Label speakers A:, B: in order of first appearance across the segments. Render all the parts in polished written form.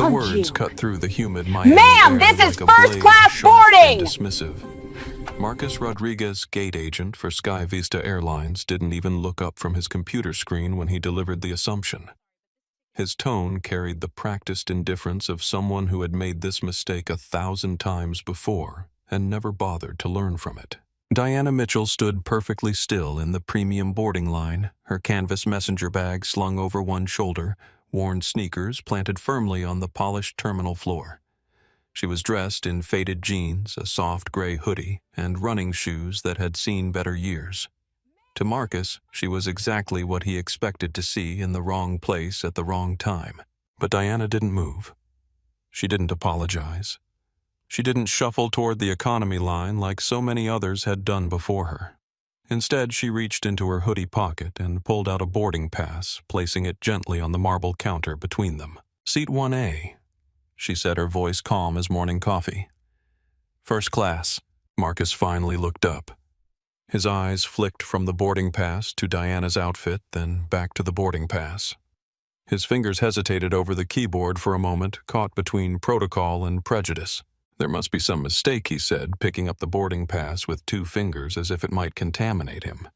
A: The
B: want
A: words
B: you.
A: cut through the humid Miami
B: Ma'am,
A: air
B: this is
A: like a
B: first
A: blade,
B: class
A: sharp and
B: boarding!
A: dismissive. Marcus Rodriguez, gate agent for Sky Vista Airlines, didn't even look up from his computer screen when he delivered the assumption. His tone carried the practiced indifference of someone who had made this mistake 1,000 times before and never bothered to learn from it. Diana Mitchell stood perfectly still in the premium boarding line, her canvas messenger bag slung over one shoulder, worn sneakers planted firmly on the polished terminal floor. She was dressed in faded jeans, a soft gray hoodie, and running shoes that had seen better years. To Marcus, she was exactly what he expected to see in the wrong place at the wrong time. But Diana didn't move. She didn't apologize. She didn't shuffle toward the economy line like so many others had done before her. Instead, she reached into her hoodie pocket and pulled out a boarding pass, placing it gently on the marble counter between them. "Seat 1A, she said, her voice calm as morning coffee. "First class." Marcus finally looked up. His eyes flicked from the boarding pass to Diana's outfit, then back to the boarding pass. His fingers hesitated over the keyboard for a moment, caught between protocol and prejudice. "There must be some mistake," he said, picking up the boarding pass with 2 fingers as if it might contaminate him.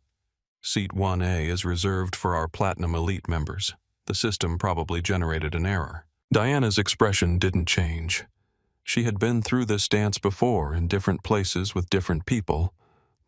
A: "Seat 1A is reserved for our Platinum Elite members. The system probably generated an error." Diana's expression didn't change. She had been through this dance before in different places with different people,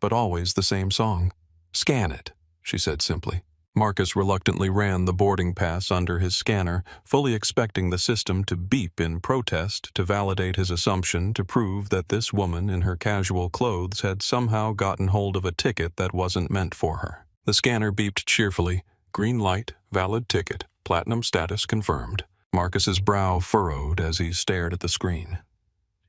A: but always the same song. "Scan it," she said simply. Marcus reluctantly ran the boarding pass under his scanner, fully expecting the system to beep in protest to validate his assumption, to prove that this woman in her casual clothes had somehow gotten hold of a ticket that wasn't meant for her. The scanner beeped cheerfully. "Green light, valid ticket, platinum status confirmed." Marcus's brow furrowed as he stared at the screen.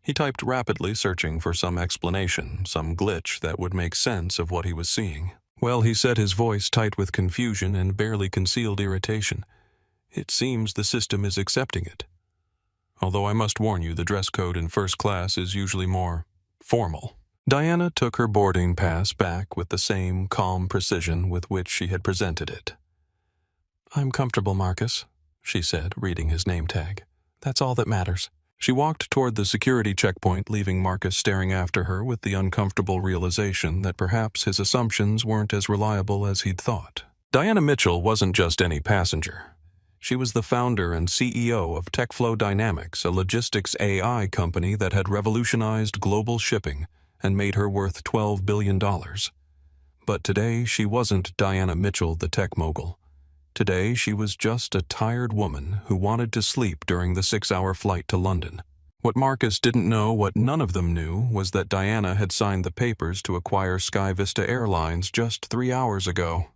A: He typed rapidly, searching for some explanation, some glitch that would make sense of what he was seeing. "Well," he said, his voice tight with confusion and barely concealed irritation, "it seems the system is accepting it. Although I must warn you, the dress code in first class is usually more formal." Diana took her boarding pass back with the same calm precision with which she had presented it. "I'm comfortable, Marcus," she said, reading his name tag. "That's all that matters." She walked toward the security checkpoint, leaving Marcus staring after her with the uncomfortable realization that perhaps his assumptions weren't as reliable as he'd thought. Diana Mitchell wasn't just any passenger. She was the founder and CEO of TechFlow Dynamics, a logistics AI company that had revolutionized global shipping and made her worth $12 billion. But today, she wasn't Diana Mitchell, the tech mogul. Today, she was just a tired woman who wanted to sleep during the 6-hour flight to London. What Marcus didn't know, what none of them knew, was that Diana had signed the papers to acquire Sky Vista Airlines just 3 hours ago.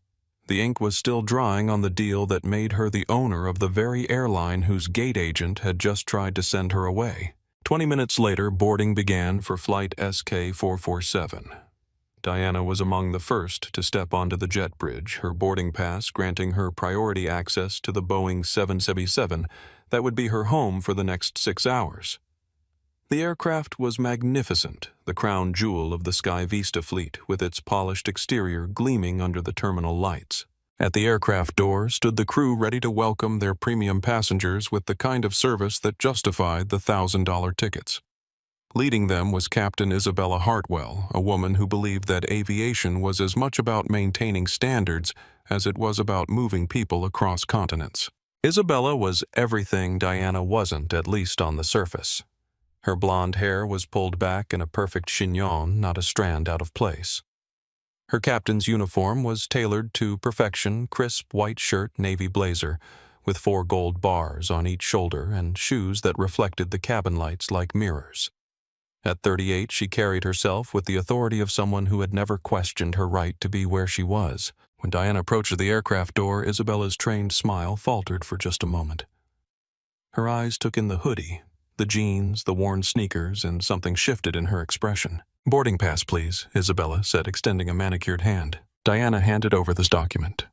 A: The ink was still drying on the deal that made her the owner of the very airline whose gate agent had just tried to send her away. 20 minutes later, boarding began for flight SK447. Diana was among the first to step onto the jet bridge, her boarding pass granting her priority access to the Boeing 777 that would be her home for the next 6 hours. The aircraft was magnificent, the crown jewel of the Sky Vista fleet, with its polished exterior gleaming under the terminal lights. At the aircraft door stood the crew ready to welcome their premium passengers with the kind of service that justified the $1,000 tickets. Leading them was Captain Isabella Hartwell, a woman who believed that aviation was as much about maintaining standards as it was about moving people across continents. Isabella was everything Diana wasn't, at least on the surface. Her blonde hair was pulled back in a perfect chignon, not a strand out of place. Her captain's uniform was tailored to perfection, crisp white shirt, navy blazer, with 4 gold bars on each shoulder and shoes that reflected the cabin lights like mirrors. At 38, she carried herself with the authority of someone who had never questioned her right to be where she was. When Diana approached the aircraft door, Isabella's trained smile faltered for just a moment. Her eyes took in the hoodie, the jeans, the worn sneakers, and something shifted in her expression. "Boarding pass, please," Isabella said, extending a manicured hand. Diana handed over this document.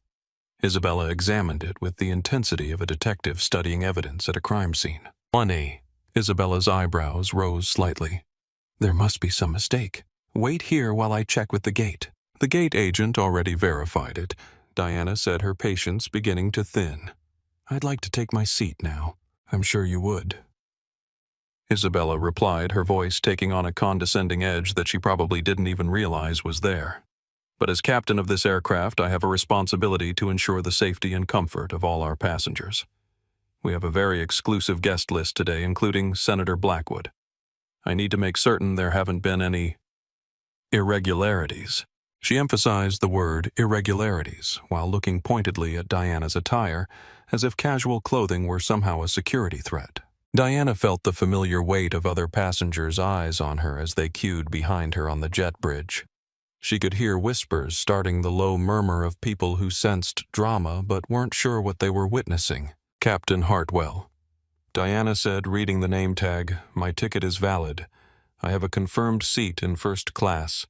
A: Isabella examined it with the intensity of a detective studying evidence at a crime scene. "1A." Isabella's eyebrows rose slightly. "There must be some mistake. Wait here while I check with the gate." The gate agent already verified it. Diana said, her patience beginning to thin. "I'd like to take my seat now." "I'm sure you would." Isabella replied, her voice taking on a condescending edge that she probably didn't even realize was there. "But as captain of this aircraft, I have a responsibility to ensure the safety and comfort of all our passengers. We have a very exclusive guest list today, including Senator Blackwood. I need to make certain there haven't been any irregularities." She emphasized the word irregularities while looking pointedly at Diana's attire, as if casual clothing were somehow a security threat. Diana felt the familiar weight of other passengers' eyes on her as they queued behind her on the jet bridge. She could hear whispers starting the low murmur of people who sensed drama but weren't sure what they were witnessing. "Captain Hartwell," Diana said, reading the name tag. "My ticket is valid. I have a confirmed seat in first class.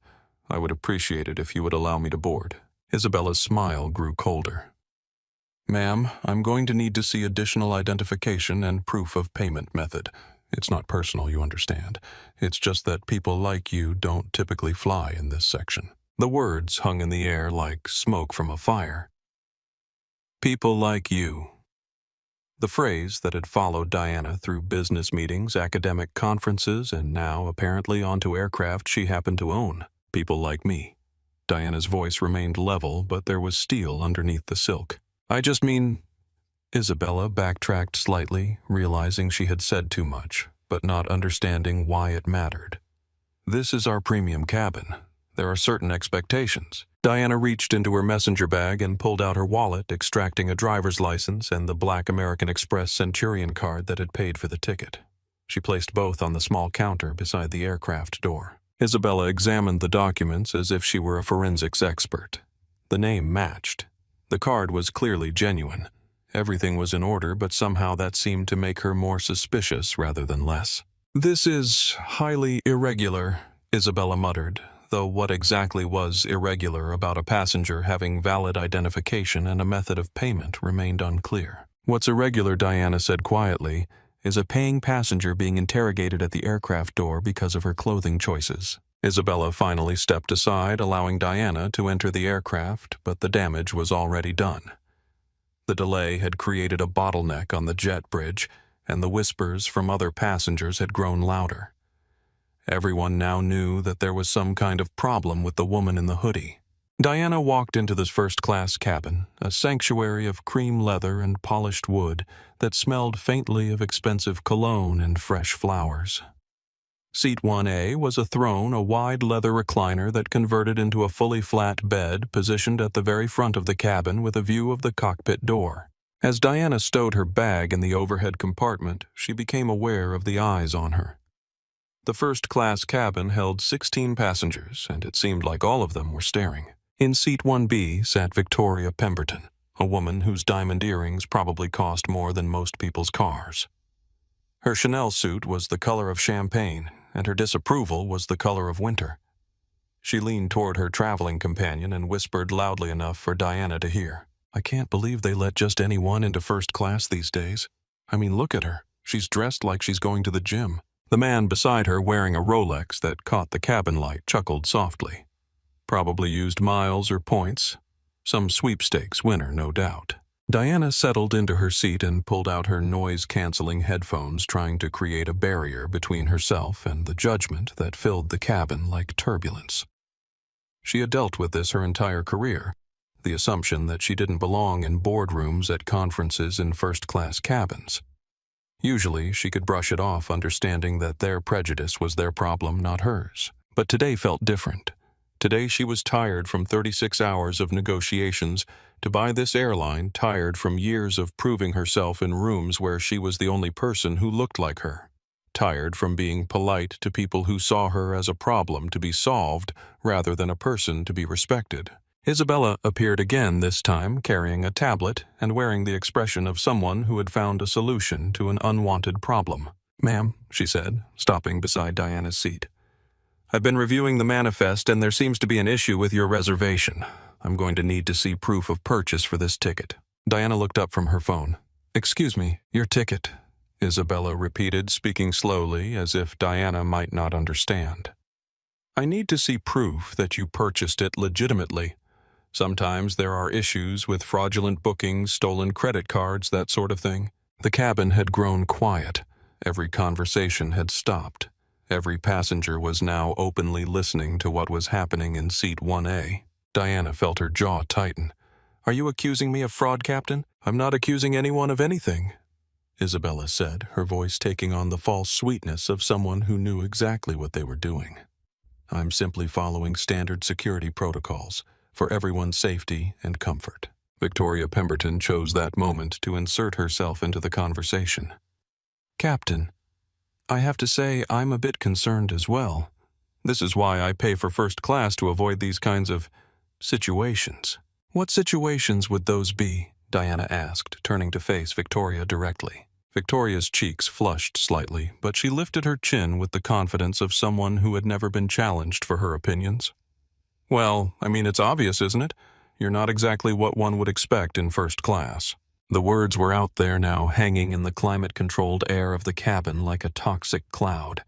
A: I would appreciate it if you would allow me to board." Isabella's smile grew colder. "Ma'am, I'm going to need to see additional identification and proof of payment method. It's not personal, you understand. It's just that people like you don't typically fly in this section." The words hung in the air like smoke from a fire. People like you. The phrase that had followed Diana through business meetings, academic conferences, and now apparently onto aircraft she happened to own. People like me. Diana's voice remained level, but there was steel underneath the silk. "I just mean..." Isabella backtracked slightly, realizing she had said too much, but not understanding why it mattered. "This is our premium cabin. There are certain expectations." Diana reached into her messenger bag and pulled out her wallet, extracting a driver's license and the black American Express Centurion card that had paid for the ticket. She placed both on the small counter beside the aircraft door. Isabella examined the documents as if she were a forensics expert. The name matched. The card was clearly genuine. Everything was in order, but somehow that seemed to make her more suspicious rather than less. "This is highly irregular," Isabella muttered, though what exactly was irregular about a passenger having valid identification and a method of payment remained unclear. "What's irregular," Diana said quietly, "is a paying passenger being interrogated at the aircraft door because of her clothing choices." Isabella finally stepped aside, allowing Diana to enter the aircraft, but the damage was already done. The delay had created a bottleneck on the jet bridge, and the whispers from other passengers had grown louder. Everyone now knew that there was some kind of problem with the woman in the hoodie. Diana walked into this first-class cabin, a sanctuary of cream leather and polished wood that smelled faintly of expensive cologne and fresh flowers. Seat 1A was a throne, a wide leather recliner that converted into a fully flat bed positioned at the very front of the cabin with a view of the cockpit door. As Diana stowed her bag in the overhead compartment, she became aware of the eyes on her. The first-class cabin held 16 passengers, and it seemed like all of them were staring. In Seat 1B sat Victoria Pemberton, a woman whose diamond earrings probably cost more than most people's cars. Her Chanel suit was the color of champagne, and her disapproval was the color of winter. She leaned toward her traveling companion and whispered loudly enough for Diana to hear. "I can't believe they let just anyone into first class these days. I mean, look at her. She's dressed like she's going to the gym." The man beside her, wearing a Rolex that caught the cabin light, chuckled softly. Probably used miles or points. Some sweepstakes winner, no doubt. Diana settled into her seat and pulled out her noise-canceling headphones, trying to create a barrier between herself and the judgment that filled the cabin like turbulence. She had dealt with this her entire career, the assumption that she didn't belong in boardrooms at conferences in first-class cabins. Usually, she could brush it off, understanding that their prejudice was their problem, not hers. But today felt different. Today she was tired from 36 hours of negotiations to buy this airline, tired from years of proving herself in rooms where she was the only person who looked like her. Tired from being polite to people who saw her as a problem to be solved rather than a person to be respected. Isabella appeared again, this time carrying a tablet and wearing the expression of someone who had found a solution to an unwanted problem. "Ma'am," she said, stopping beside Diana's seat. "I've been reviewing the manifest and there seems to be an issue with your reservation. I'm going to need to see proof of purchase for this ticket." Diana looked up from her phone. "Excuse me, your ticket," Isabella repeated, speaking slowly as if Diana might not understand. "I need to see proof that you purchased it legitimately. Sometimes there are issues with fraudulent bookings, stolen credit cards, that sort of thing." The cabin had grown quiet. Every conversation had stopped. Every passenger was now openly listening to what was happening in seat 1A. Diana felt her jaw tighten. "Are you accusing me of fraud, Captain? I'm not accusing anyone of anything," Isabella said, her voice taking on the false sweetness of someone who knew exactly what they were doing. "I'm simply following standard security protocols for everyone's safety and comfort." Victoria Pemberton chose that moment to insert herself into the conversation. "Captain, I have to say I'm a bit concerned as well. This is why I pay for first class to avoid these kinds of situations." "What situations would those be?" Diana asked, turning to face Victoria directly. Victoria's cheeks flushed slightly, but she lifted her chin with the confidence of someone who had never been challenged for her opinions. "Well, I mean, it's obvious, isn't it? You're not exactly what one would expect in first class." The words were out there now, hanging in the climate-controlled air of the cabin like a toxic cloud.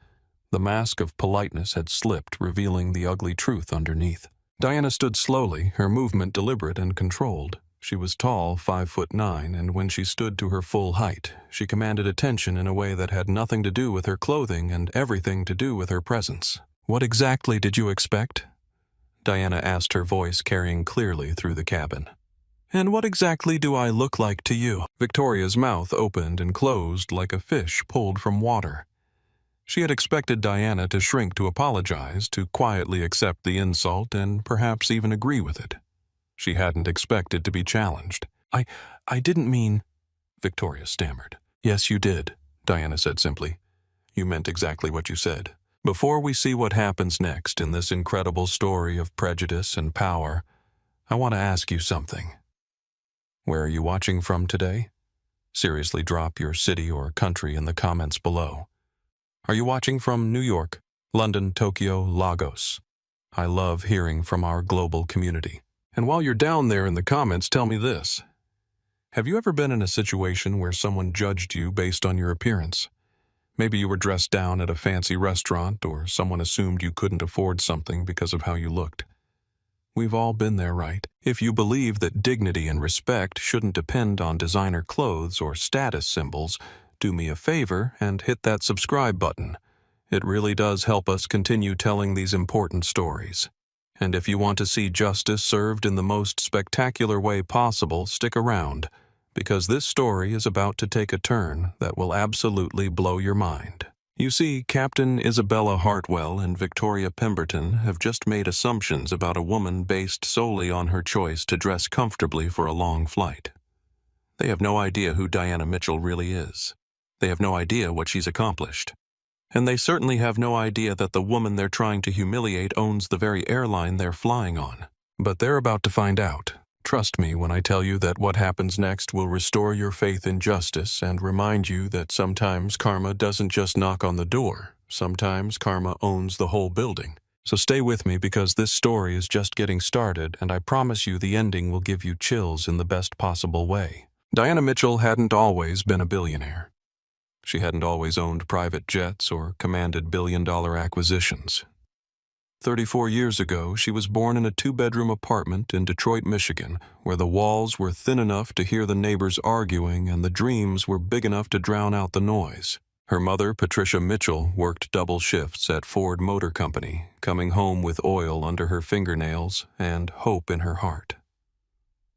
A: The mask of politeness had slipped, revealing the ugly truth underneath. Diana stood slowly, her movement deliberate and controlled. She was tall, 5'9", and when she stood to her full height, she commanded attention in a way that had nothing to do with her clothing and everything to do with her presence. "What exactly did you expect?" Diana asked, her voice carrying clearly through the cabin. "And what exactly do I look like to you?" Victoria's mouth opened and closed like a fish pulled from water. She had expected Diana to shrink to apologize, to quietly accept the insult and perhaps even agree with it. She hadn't expected to be challenged. I didn't mean," Victoria stammered. "Yes, you did," Diana said simply. "You meant exactly what you said. Before we see what happens next in this incredible story of prejudice and power, I want to ask you something. Where are you watching from today? Seriously, drop your city or country in the comments below. Are you watching from New York, London, Tokyo, Lagos? I love hearing from our global community. And while you're down there in the comments, tell me this. Have you ever been in a situation where someone judged you based on your appearance? Maybe you were dressed down at a fancy restaurant, or someone assumed you couldn't afford something because of how you looked. We've all been there, right? If you believe that dignity and respect shouldn't depend on designer clothes or status symbols, do me a favor and hit that subscribe button. It really does help us continue telling these important stories. And if you want to see justice served in the most spectacular way possible, stick around, because this story is about to take a turn that will absolutely blow your mind. You see, Captain Isabella Hartwell and Victoria Pemberton have just made assumptions about a woman based solely on her choice to dress comfortably for a long flight. They have no idea who Diana Mitchell really is. They have no idea what she's accomplished. And they certainly have no idea that the woman they're trying to humiliate owns the very airline they're flying on. But they're about to find out. Trust me when I tell you that what happens next will restore your faith in justice and remind you that sometimes karma doesn't just knock on the door. Sometimes karma owns the whole building. So stay with me because this story is just getting started, and I promise you the ending will give you chills in the best possible way. Diana Mitchell hadn't always been a billionaire. She hadn't always owned private jets or commanded billion-dollar acquisitions. 34 years ago, she was born in a 2-bedroom apartment in Detroit, Michigan, where the walls were thin enough to hear the neighbors arguing and the dreams were big enough to drown out the noise. Her mother, Patricia Mitchell, worked double shifts at Ford Motor Company, coming home with oil under her fingernails and hope in her heart.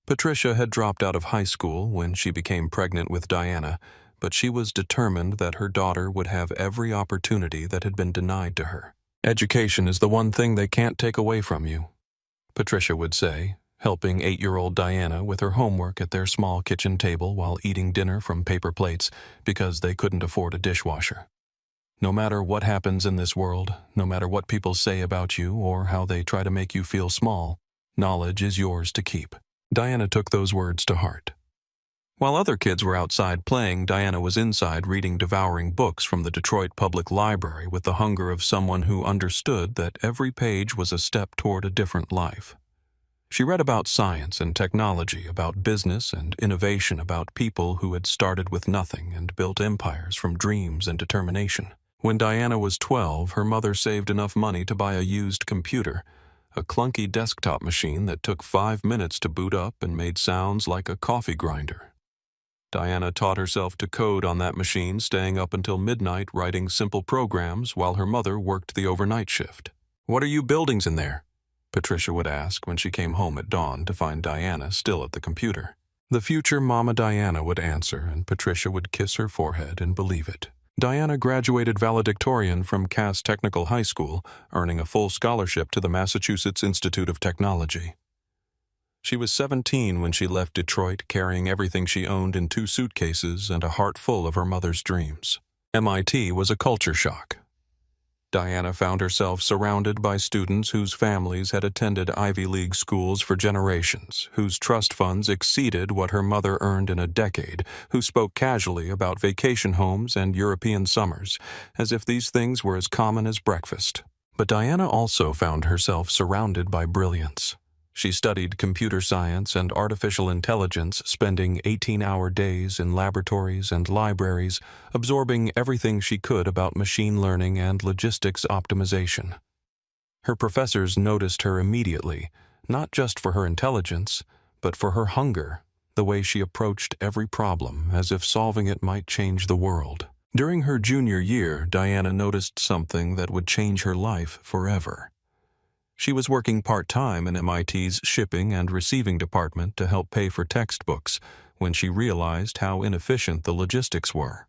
A: Patricia had dropped out of high school when she became pregnant with Diana, but she was determined that her daughter would have every opportunity that had been denied to her. "Education is the one thing they can't take away from you," Patricia would say, helping 8-year-old Diana with her homework at their small kitchen table while eating dinner from paper plates because they couldn't afford a dishwasher. "No matter what happens in this world, no matter what people say about you or how they try to make you feel small, knowledge is yours to keep." Diana took those words to heart. While other kids were outside playing, Diana was inside reading devouring books from the Detroit Public Library with the hunger of someone who understood that every page was a step toward a different life. She read about science and technology, about business and innovation, about people who had started with nothing and built empires from dreams and determination. When Diana was 12, her mother saved enough money to buy a used computer, a clunky desktop machine that took 5 minutes to boot up and made sounds like a coffee grinder. Diana taught herself to code on that machine, staying up until midnight writing simple programs while her mother worked the overnight shift. "What are you buildings in there?" Patricia would ask when she came home at dawn to find Diana still at the computer. The future Mama Diana would answer, and Patricia would kiss her forehead and believe it. Diana graduated valedictorian from Cass Technical High School, earning a full scholarship to the Massachusetts Institute of Technology. She was 17 when she left Detroit, carrying everything she owned in 2 suitcases and a heart full of her mother's dreams. MIT was a culture shock. Diana found herself surrounded by students whose families had attended Ivy League schools for generations, whose trust funds exceeded what her mother earned in a decade, who spoke casually about vacation homes and European summers, as if these things were as common as breakfast. But Diana also found herself surrounded by brilliance. She studied computer science and artificial intelligence, spending 18-hour days in laboratories and libraries, absorbing everything she could about machine learning and logistics optimization. Her professors noticed her immediately, not just for her intelligence, but for her hunger, the way she approached every problem as if solving it might change the world. During her junior year, Diana noticed something that would change her life forever. She was working part-time in MIT's shipping and receiving department to help pay for textbooks when she realized how inefficient the logistics were.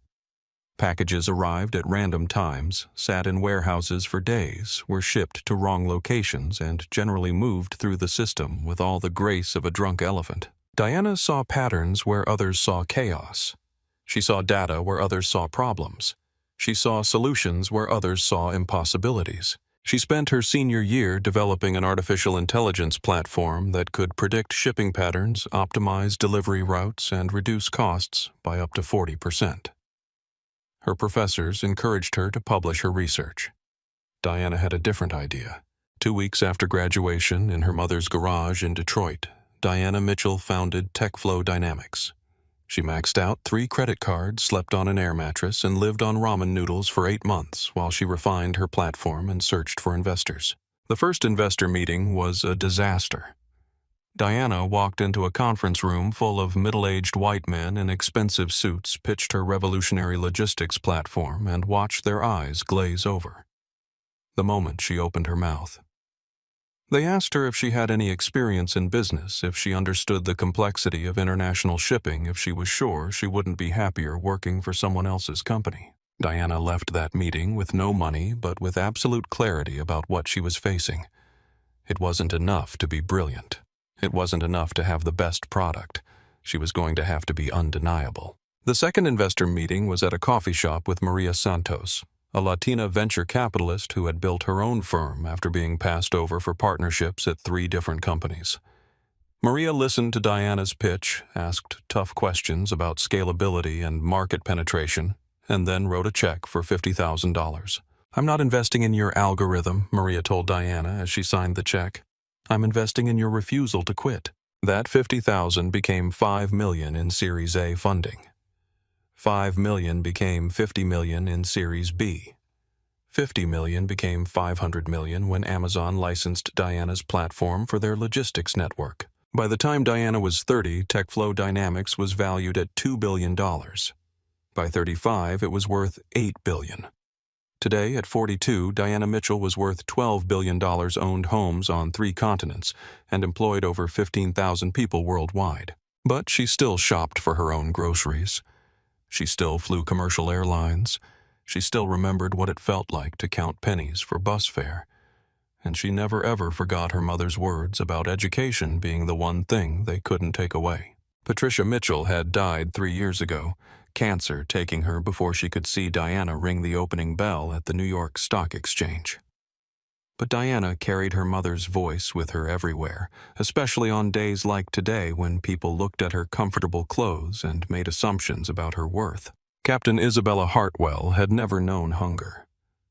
A: Packages arrived at random times, sat in warehouses for days, were shipped to wrong locations, and generally moved through the system with all the grace of a drunk elephant. Diana saw patterns where others saw chaos. She saw data where others saw problems. She saw solutions where others saw impossibilities. She spent her senior year developing an artificial intelligence platform that could predict shipping patterns, optimize delivery routes, and reduce costs by up to 40%. Her professors encouraged her to publish her research. Diana had a different idea. 2 weeks after graduation, in her mother's garage in Detroit, Diana Mitchell founded TechFlow Dynamics. She maxed out 3 credit cards, slept on an air mattress, and lived on ramen noodles for 8 months while she refined her platform and searched for investors. The first investor meeting was a disaster. Diana walked into a conference room full of middle-aged white men in expensive suits, pitched her revolutionary logistics platform, and watched their eyes glaze over. The moment she opened her mouth. They asked her if she had any experience in business, if she understood the complexity of international shipping, if she was sure she wouldn't be happier working for someone else's company. Diana left that meeting with no money, but with absolute clarity about what she was facing. It wasn't enough to be brilliant. It wasn't enough to have the best product. She was going to have to be undeniable. The second investor meeting was at a coffee shop with Maria Santos, a Latina venture capitalist who had built her own firm after being passed over for partnerships at 3 different companies. Maria listened to Diana's pitch, asked tough questions about scalability and market penetration, and then wrote a check for $50,000. "I'm not investing in your algorithm," Maria told Diana as she signed the check. "I'm investing in your refusal to quit." That $50,000 became $5 million in Series A funding. $5 million became $50 million in Series B. $50 million became $500 million when Amazon licensed Diana's platform for their logistics network. By the time Diana was 30, TechFlow Dynamics was valued at $2 billion. By 35, it was worth $8 billion. Today, at 42, Diana Mitchell was worth $12 billion, owned homes on 3 continents, and employed over 15,000 people worldwide. But she still shopped for her own groceries. She still flew commercial airlines. She still remembered what it felt like to count pennies for bus fare. And she never ever forgot her mother's words about education being the one thing they couldn't take away. Patricia Mitchell had died 3 years ago, cancer taking her before she could see Diana ring the opening bell at the New York Stock Exchange. But Diana carried her mother's voice with her everywhere, especially on days like today when people looked at her comfortable clothes and made assumptions about her worth. Captain Isabella Hartwell had never known hunger.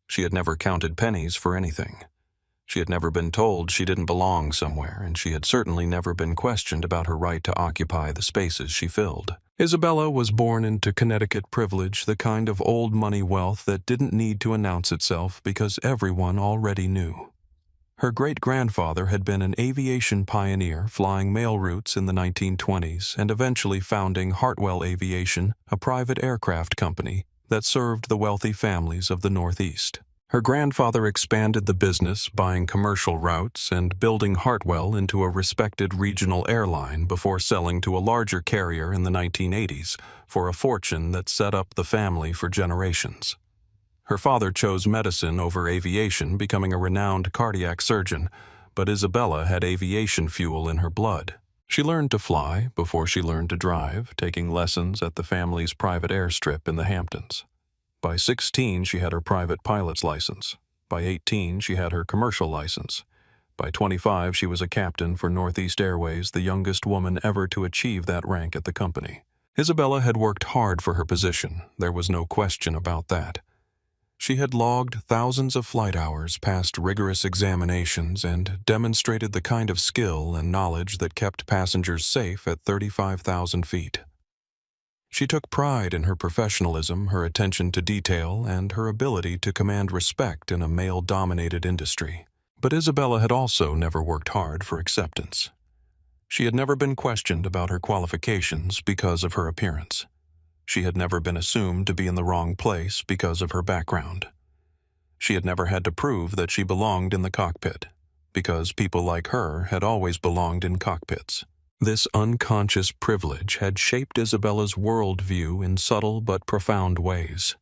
A: She had never counted pennies for anything. She had never been told she didn't belong somewhere, and she had certainly never been questioned about her right to occupy the spaces she filled. Isabella was born into Connecticut privilege, the kind of old money wealth that didn't need to announce itself because everyone already knew. Her great-grandfather had been an aviation pioneer flying mail routes in the 1920s and eventually founding Hartwell Aviation, a private aircraft company that served the wealthy families of the Northeast. Her grandfather expanded the business, buying commercial routes and building Hartwell into a respected regional airline before selling to a larger carrier in the 1980s for a fortune that set up the family for generations. Her father chose medicine over aviation, becoming a renowned cardiac surgeon, but Isabella had aviation fuel in her blood. She learned to fly before she learned to drive, taking lessons at the family's private airstrip in the Hamptons. By 16, she had her private pilot's license. By 18, she had her commercial license. By 25, she was a captain for Northeast Airways, the youngest woman ever to achieve that rank at the company. Isabella had worked hard for her position. There was no question about that. She had logged thousands of flight hours, passed rigorous examinations, and demonstrated the kind of skill and knowledge that kept passengers safe at 35,000 feet. She took pride in her professionalism, her attention to detail, and her ability to command respect in a male-dominated industry. But Isabella had also never worked hard for acceptance. She had never been questioned about her qualifications because of her appearance. She had never been assumed to be in the wrong place because of her background. She had never had to prove that she belonged in the cockpit, because people like her had always belonged in cockpits. This unconscious privilege had shaped Isabella's worldview in subtle but profound ways.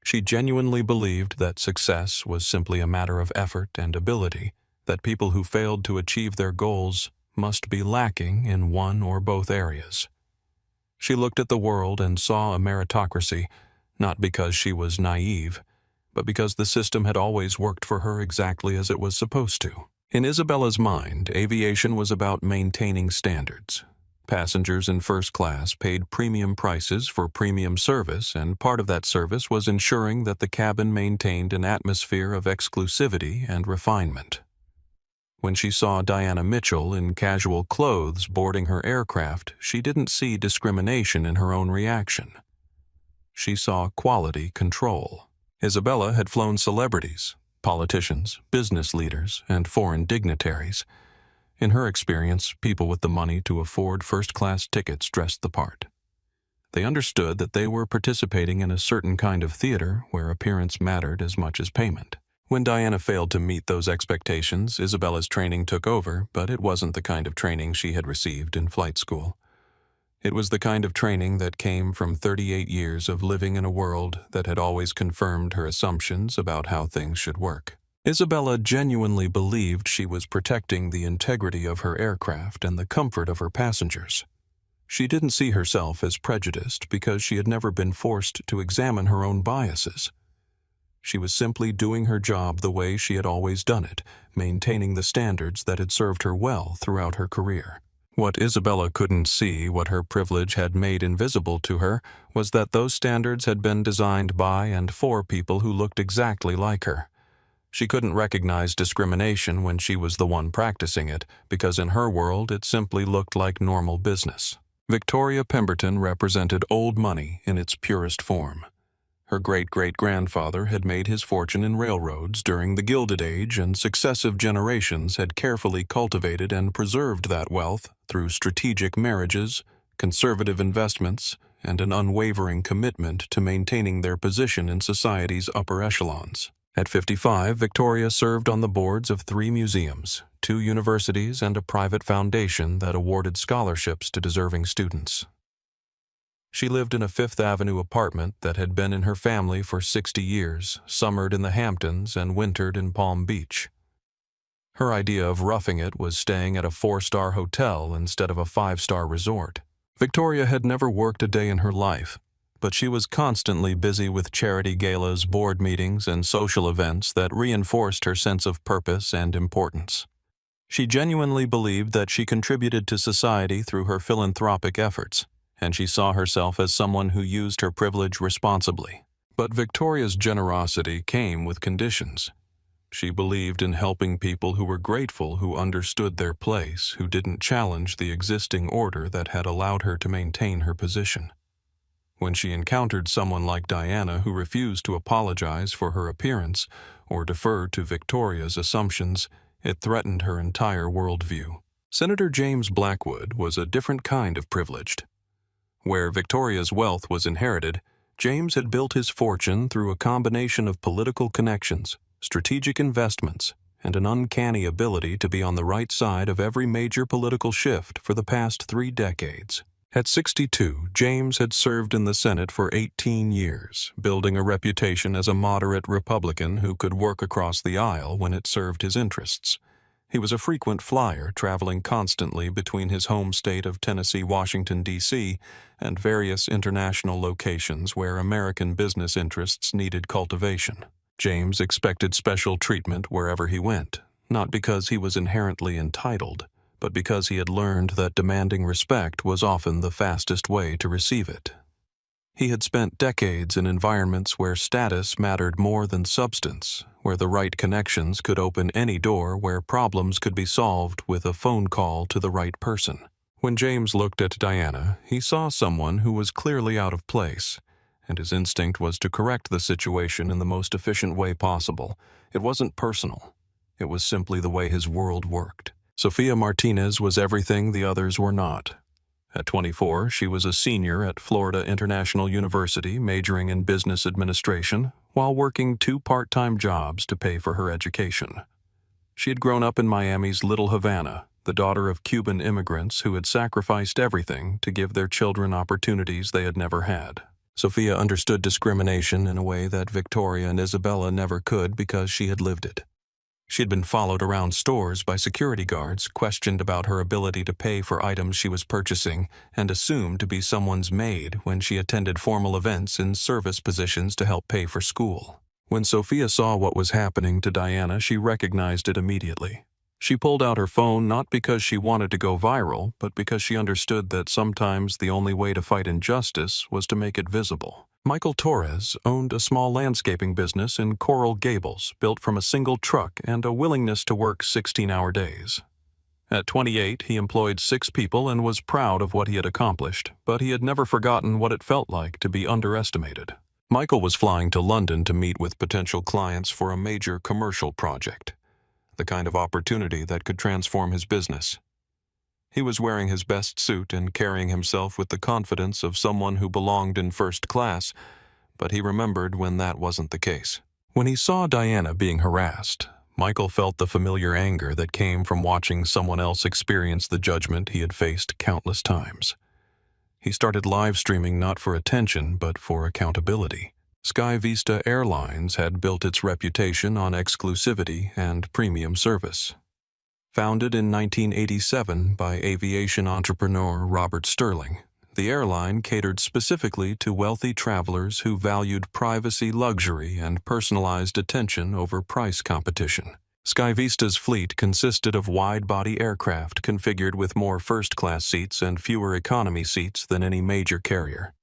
A: She genuinely believed that success was simply a matter of effort and ability, that people who failed to achieve their goals must be lacking in one or both areas. She looked at the world and saw a meritocracy, not because she was naive, but because the system had always worked for her exactly as it was supposed to. In Isabella's mind, aviation was about maintaining standards. Passengers in first class paid premium prices for premium service, and part of that service was ensuring that the cabin maintained an atmosphere of exclusivity and refinement. When she saw Diana Mitchell in casual clothes boarding her aircraft, she didn't see discrimination in her own reaction. She saw quality control. Isabella had flown celebrities, politicians, business leaders, and foreign dignitaries. In her experience, people with the money to afford first-class tickets dressed the part. They understood that they were participating in a certain kind of theater where appearance mattered as much as payment. When Diana failed to meet those expectations, Isabella's training took over, but it wasn't the kind of training she had received in flight school. It was the kind of training that came from 38 years of living in a world that had always confirmed her assumptions about how things should work. Isabella genuinely believed she was protecting the integrity of her aircraft and the comfort of her passengers. She didn't see herself as prejudiced because she had never been forced to examine her own biases. She was simply doing her job the way she had always done it, maintaining the standards that had served her well throughout her career. What Isabella couldn't see, what her privilege had made invisible to her, was that those standards had been designed by and for people who looked exactly like her. She couldn't recognize discrimination when she was the one practicing it, because in her world it simply looked like normal business. Victoria Pemberton represented old money in its purest form. Her great-great-grandfather had made his fortune in railroads during the Gilded Age, and successive generations had carefully cultivated and preserved that wealth through strategic marriages, conservative investments, and an unwavering commitment to maintaining their position in society's upper echelons. At 55, Victoria served on the boards of 3 museums, 2 universities, and a private foundation that awarded scholarships to deserving students. She lived in a Fifth Avenue apartment that had been in her family for 60 years, summered in the Hamptons, and wintered in Palm Beach. Her idea of roughing it was staying at a 4-star hotel instead of a 5-star resort. Victoria had never worked a day in her life, but she was constantly busy with charity galas, board meetings, and social events that reinforced her sense of purpose and importance. She genuinely believed that she contributed to society through her philanthropic efforts, and she saw herself as someone who used her privilege responsibly. But Victoria's generosity came with conditions. She believed in helping people who were grateful, who understood their place, who didn't challenge the existing order that had allowed her to maintain her position. When she encountered someone like Diana who refused to apologize for her appearance or defer to Victoria's assumptions, It threatened her entire worldview. Senator James Blackwood was a different kind of privileged. Where Victoria's wealth was inherited, James had built his fortune through a combination of political connections, strategic investments, and an uncanny ability to be on the right side of every major political shift for the past 3 decades. At 62, James had served in the Senate for 18 years, building a reputation as a moderate Republican who could work across the aisle when it served his interests. He was a frequent flyer, traveling constantly between his home state of Tennessee, Washington, D.C., and various international locations where American business interests needed cultivation. James expected special treatment wherever he went, not because he was inherently entitled, but because he had learned that demanding respect was often the fastest way to receive it. He had spent decades in environments where status mattered more than substance, where the right connections could open any door, where problems could be solved with a phone call to the right person. When James looked at Diana, he saw someone who was clearly out of place, and his instinct was to correct the situation in the most efficient way possible. It wasn't personal. It was simply the way his world worked. Sophia Martinez was everything the others were not. At 24, she was a senior at Florida International University, majoring in business administration, while working 2 part-time jobs to pay for her education. She had grown up in Miami's Little Havana, the daughter of Cuban immigrants who had sacrificed everything to give their children opportunities they had never had. Sophia understood discrimination in a way that Victoria and Isabella never could because she had lived it. She had been followed around stores by security guards, questioned about her ability to pay for items she was purchasing, and assumed to be someone's maid when she attended formal events in service positions to help pay for school. When Sophia saw what was happening to Diana, she recognized it immediately. She pulled out her phone not because she wanted to go viral, but because she understood that sometimes the only way to fight injustice was to make it visible. Michael Torres owned a small landscaping business in Coral Gables, built from a single truck and a willingness to work 16-hour days. At 28, he employed 6 people and was proud of what he had accomplished, but he had never forgotten what it felt like to be underestimated. Michael was flying to London to meet with potential clients for a major commercial project, the kind of opportunity that could transform his business. He was wearing his best suit and carrying himself with the confidence of someone who belonged in first class, but he remembered when that wasn't the case. When he saw Diana being harassed, Michael felt the familiar anger that came from watching someone else experience the judgment he had faced countless times. He started live streaming not for attention, but for accountability. Sky Vista Airlines had built its reputation on exclusivity and premium service. Founded in 1987 by aviation entrepreneur Robert Sterling, the airline catered specifically to wealthy travelers who valued privacy, luxury, and personalized attention over price competition. Sky Vista's fleet consisted of wide-body aircraft configured with more first-class seats and fewer economy seats than any major carrier.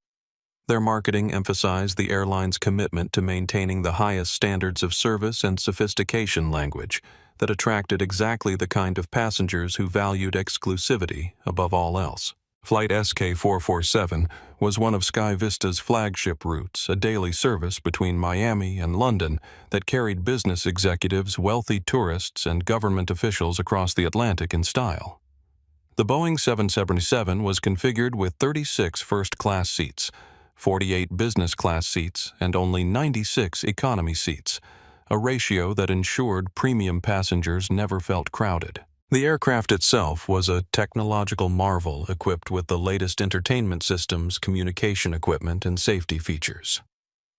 A: Their marketing emphasized the airline's commitment to maintaining the highest standards of service and sophistication language that attracted exactly the kind of passengers who valued exclusivity above all else. Flight SK447 was one of Sky Vista's flagship routes, a daily service between Miami and London that carried business executives, wealthy tourists, and government officials across the Atlantic in style. The Boeing 777 was configured with 36 first-class seats, 48 business-class seats, and only 96 economy seats, a ratio that ensured premium passengers never felt crowded. The aircraft itself was a technological marvel equipped with the latest entertainment systems, communication equipment, and safety features.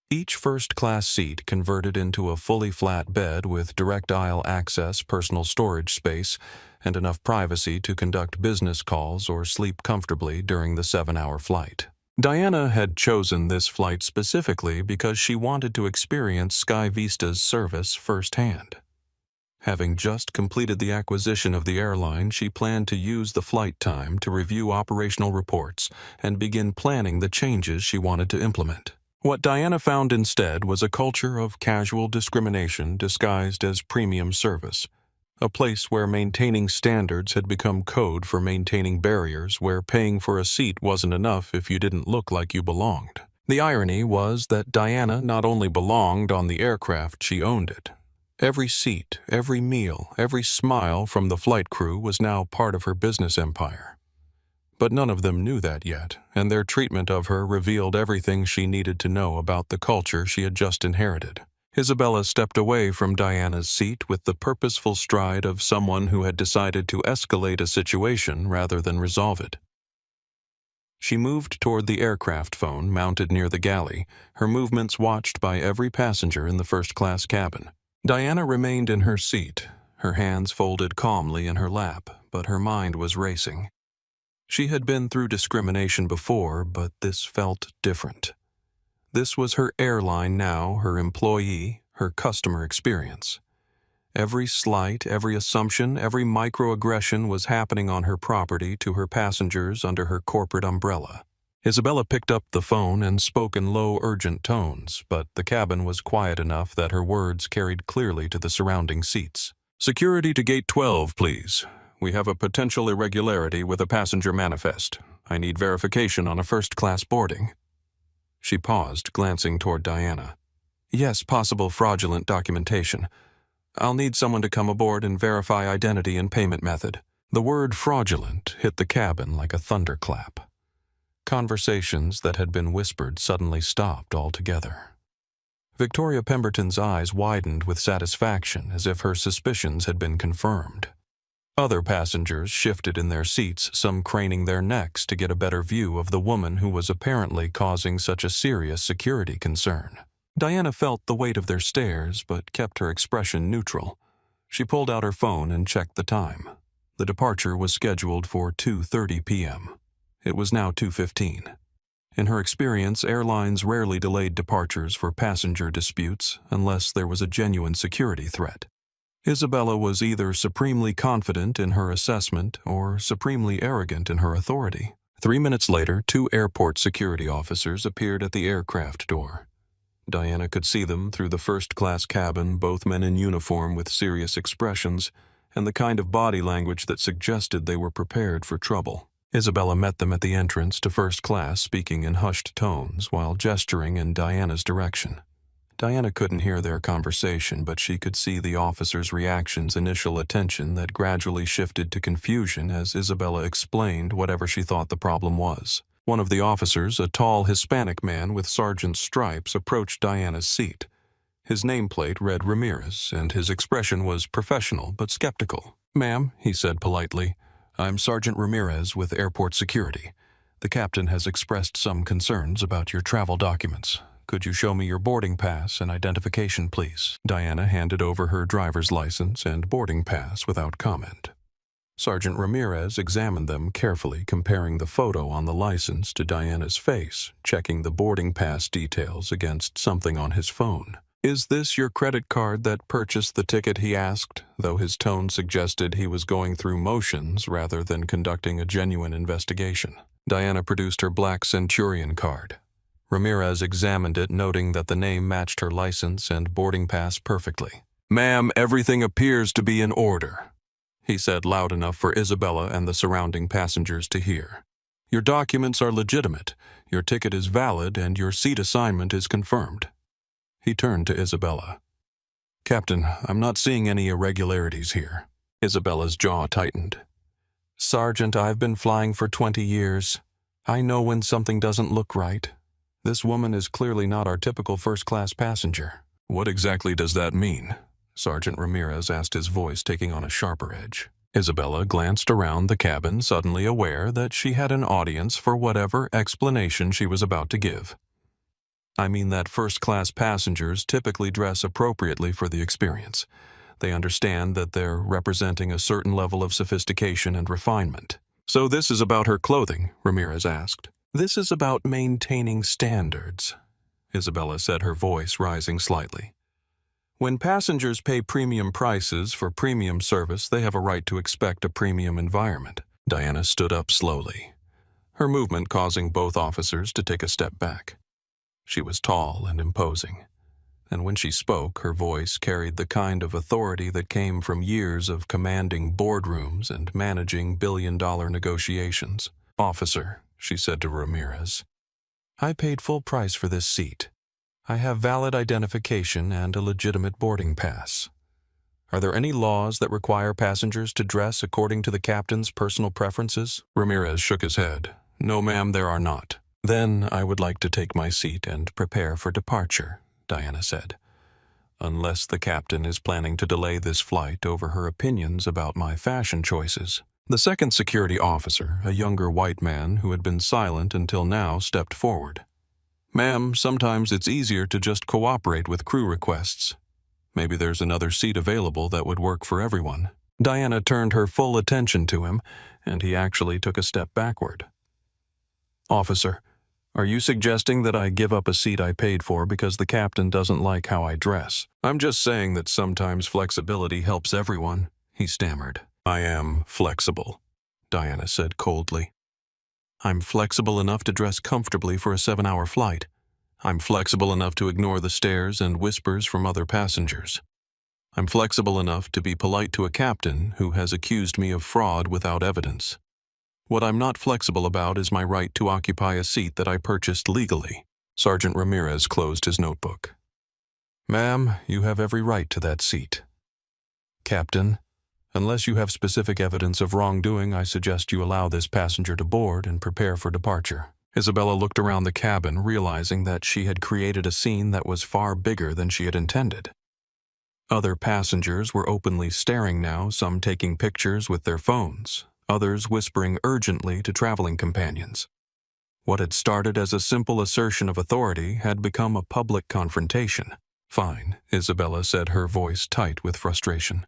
A: Each first-class seat converted into a fully flat bed with direct aisle access, personal storage space, and enough privacy to conduct business calls or sleep comfortably during the 7-hour flight. Diana had chosen this flight specifically because she wanted to experience Sky Vista's service firsthand. Having just completed the acquisition of the airline, she planned to use the flight time to review operational reports and begin planning the changes she wanted to implement. What Diana found instead was a culture of casual discrimination disguised as premium service, a place where maintaining standards had become code for maintaining barriers, where paying for a seat wasn't enough if you didn't look like you belonged. The irony was that Diana not only belonged on the aircraft, she owned it. Every seat, every meal, every smile from the flight crew was now part of her business empire. But none of them knew that yet, and their treatment of her revealed everything she needed to know about the culture she had just inherited. Isabella stepped away from Diana's seat with the purposeful stride of someone who had decided to escalate a situation rather than resolve it. She moved toward the aircraft phone mounted near the galley, her movements watched by every passenger in the first-class cabin. Diana remained in her seat, her hands folded calmly in her lap, but her mind was racing. She had been through discrimination before, but this felt different. This was her airline now, her employee, her customer experience. Every slight, every assumption, every microaggression was happening on her property to her passengers under her corporate umbrella. Isabella picked up the phone and spoke in low, urgent tones, but the cabin was quiet enough that her words carried clearly to the surrounding seats. "Security to gate 12, please. We have a potential irregularity with a passenger manifest. I need verification on a first-class boarding." She paused, glancing toward Diana. "Yes, possible fraudulent documentation. I'll need someone to come aboard and verify identity and payment method." The word fraudulent hit the cabin like a thunderclap. Conversations that had been whispered suddenly stopped altogether. Victoria Pemberton's eyes widened with satisfaction as if her suspicions had been confirmed. Other passengers shifted in their seats, some craning their necks to get a better view of the woman who was apparently causing such a serious security concern. Diana felt the weight of their stares, but kept her expression neutral. She pulled out her phone and checked the time. The departure was scheduled for 2:30 p.m. It was now 2:15. In her experience, airlines rarely delayed departures for passenger disputes unless there was a genuine security threat. Isabella was either supremely confident in her assessment or supremely arrogant in her authority. 3 minutes later, 2 airport security officers appeared at the aircraft door. Diana could see them through the first-class cabin, both men in uniform with serious expressions and the kind of body language that suggested they were prepared for trouble. Isabella met them at the entrance to first class, speaking in hushed tones while gesturing in Diana's direction. Diana couldn't hear their conversation, but she could see the officers' reactions, initial attention that gradually shifted to confusion as Isabella explained whatever she thought the problem was. One of the officers, a tall Hispanic man with sergeant's stripes, approached Diana's seat. His nameplate read Ramirez, and his expression was professional but skeptical. "Ma'am," he said politely, "I'm Sergeant Ramirez with Airport Security. The captain has expressed some concerns about your travel documents. Could you show me your boarding pass and identification, please?" Diana handed over her driver's license and boarding pass without comment. Sergeant Ramirez examined them carefully, comparing the photo on the license to Diana's face, checking the boarding pass details against something on his phone. "Is this your credit card that purchased the ticket?" he asked, though his tone suggested he was going through motions rather than conducting a genuine investigation. Diana produced her black Centurion card. Ramirez examined it, noting that the name matched her license and boarding pass perfectly. "Ma'am, everything appears to be in order," he said loud enough for Isabella and the surrounding passengers to hear. "Your documents are legitimate, your ticket is valid, and your seat assignment is confirmed." He turned to Isabella. "Captain, I'm not seeing any irregularities here." Isabella's jaw tightened. "Sergeant, I've been flying for 20 years. I know when something doesn't look right. This woman is clearly not our typical first-class passenger." "What exactly does that mean?" Sergeant Ramirez asked, his voice taking on a sharper edge. Isabella glanced around the cabin, suddenly aware that she had an audience for whatever explanation she was about to give. "I mean that first-class passengers typically dress appropriately for the experience. They understand that they're representing a certain level of sophistication and refinement." "So this is about her clothing?" Ramirez asked. "This is about maintaining standards," Isabella said, her voice rising slightly. "When passengers pay premium prices for premium service, they have a right to expect a premium environment." Diana stood up slowly, her movement causing both officers to take a step back. She was tall and imposing, and when she spoke, her voice carried the kind of authority that came from years of commanding boardrooms and managing billion-dollar negotiations. "Officer," she said to Ramirez, "I paid full price for this seat. I have valid identification and a legitimate boarding pass. Are there any laws that require passengers to dress according to the captain's personal preferences? Ramirez shook his head. No, ma'am, there are not. Then I would like to take my seat and prepare for departure, Diana said. Unless the captain is planning to delay this flight over her opinions about my fashion choices. The second security officer, a younger white man who had been silent until now, stepped forward. Ma'am, sometimes it's easier to just cooperate with crew requests. Maybe there's another seat available that would work for everyone. Diana turned her full attention to him, and he actually took a step backward. Officer, are you suggesting that I give up a seat I paid for because the captain doesn't like how I dress? I'm just saying that sometimes flexibility helps everyone, he stammered. I am flexible, Diana said coldly. I'm flexible enough to dress comfortably for a 7-hour flight. I'm flexible enough to ignore the stares and whispers from other passengers. I'm flexible enough to be polite to a captain who has accused me of fraud without evidence. What I'm not flexible about is my right to occupy a seat that I purchased legally. Sergeant Ramirez closed his notebook. Ma'am, you have every right to that seat. Captain, unless you have specific evidence of wrongdoing, I suggest you allow this passenger to board and prepare for departure. Isabella looked around the cabin, realizing that she had created a scene that was far bigger than she had intended. Other passengers were openly staring now, some taking pictures with their phones, others whispering urgently to traveling companions. What had started as a simple assertion of authority had become a public confrontation. Fine, Isabella said, her voice tight with frustration.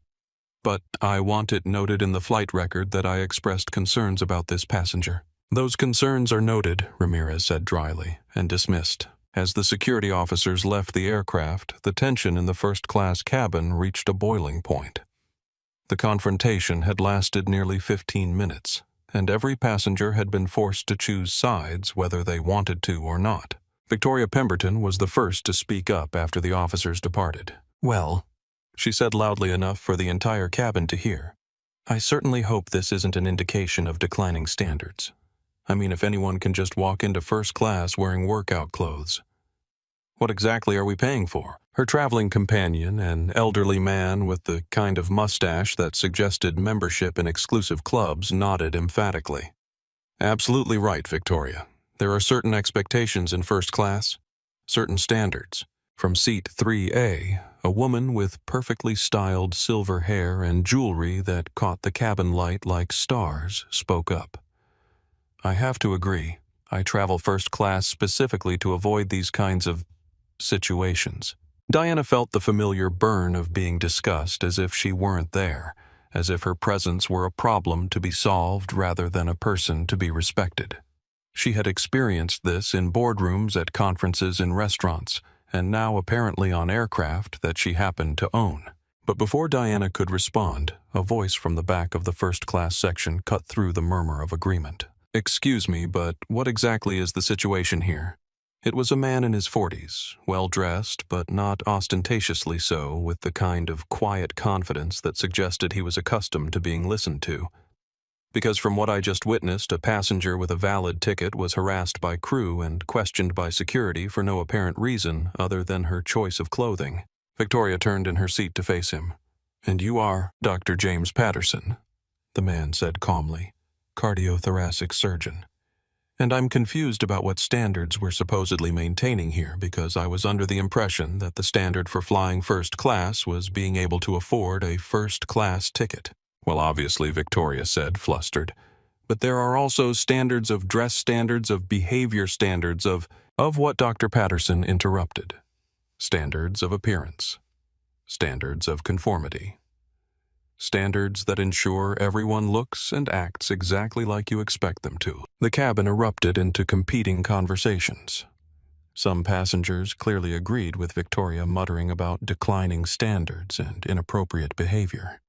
A: But I want it noted in the flight record that I expressed concerns about this passenger. Those concerns are noted, Ramirez said dryly, and dismissed. As the security officers left the aircraft, the tension in the first-class cabin reached a boiling point. The confrontation had lasted nearly 15 minutes, and every passenger had been forced to choose sides whether they wanted to or not. Victoria Pemberton was the first to speak up after the officers departed. Well, she said loudly enough for the entire cabin to hear, I certainly hope this isn't an indication of declining standards. I mean, if anyone can just walk into first class wearing workout clothes. What exactly are we paying for? Her traveling companion, an elderly man with the kind of mustache that suggested membership in exclusive clubs, nodded emphatically. Absolutely right, Victoria. There are certain expectations in first class, certain standards. From seat 3A, a woman with perfectly styled silver hair and jewelry that caught the cabin light like stars spoke up. I have to agree. I travel first class specifically to avoid these kinds of situations. Diana felt the familiar burn of being discussed as if she weren't there, as if her presence were a problem to be solved rather than a person to be respected. She had experienced this in boardrooms, at conferences, in restaurants, and now apparently on aircraft that she happened to own. But before Diana could respond, a voice from the back of the first-class section cut through the murmur of agreement. Excuse me, but what exactly is the situation here? It was a man in his 40s, well-dressed, but not ostentatiously so, with the kind of quiet confidence that suggested he was accustomed to being listened to. Because from what I just witnessed, a passenger with a valid ticket was harassed by crew and questioned by security for no apparent reason other than her choice of clothing. Victoria turned in her seat to face him. And you are Dr. James Patterson, the man said calmly, cardiothoracic surgeon. And I'm confused about what standards we're supposedly maintaining here, because I was under the impression that the standard for flying first class was being able to afford a first-class ticket. Well, obviously, Victoria said, flustered. But there are also standards of dress, standards of behavior, standards of what Dr. Patterson interrupted. Standards of appearance. Standards of conformity. Standards that ensure everyone looks and acts exactly like you expect them to. The cabin erupted into competing conversations. Some passengers clearly agreed with Victoria, muttering about declining standards and inappropriate behavior.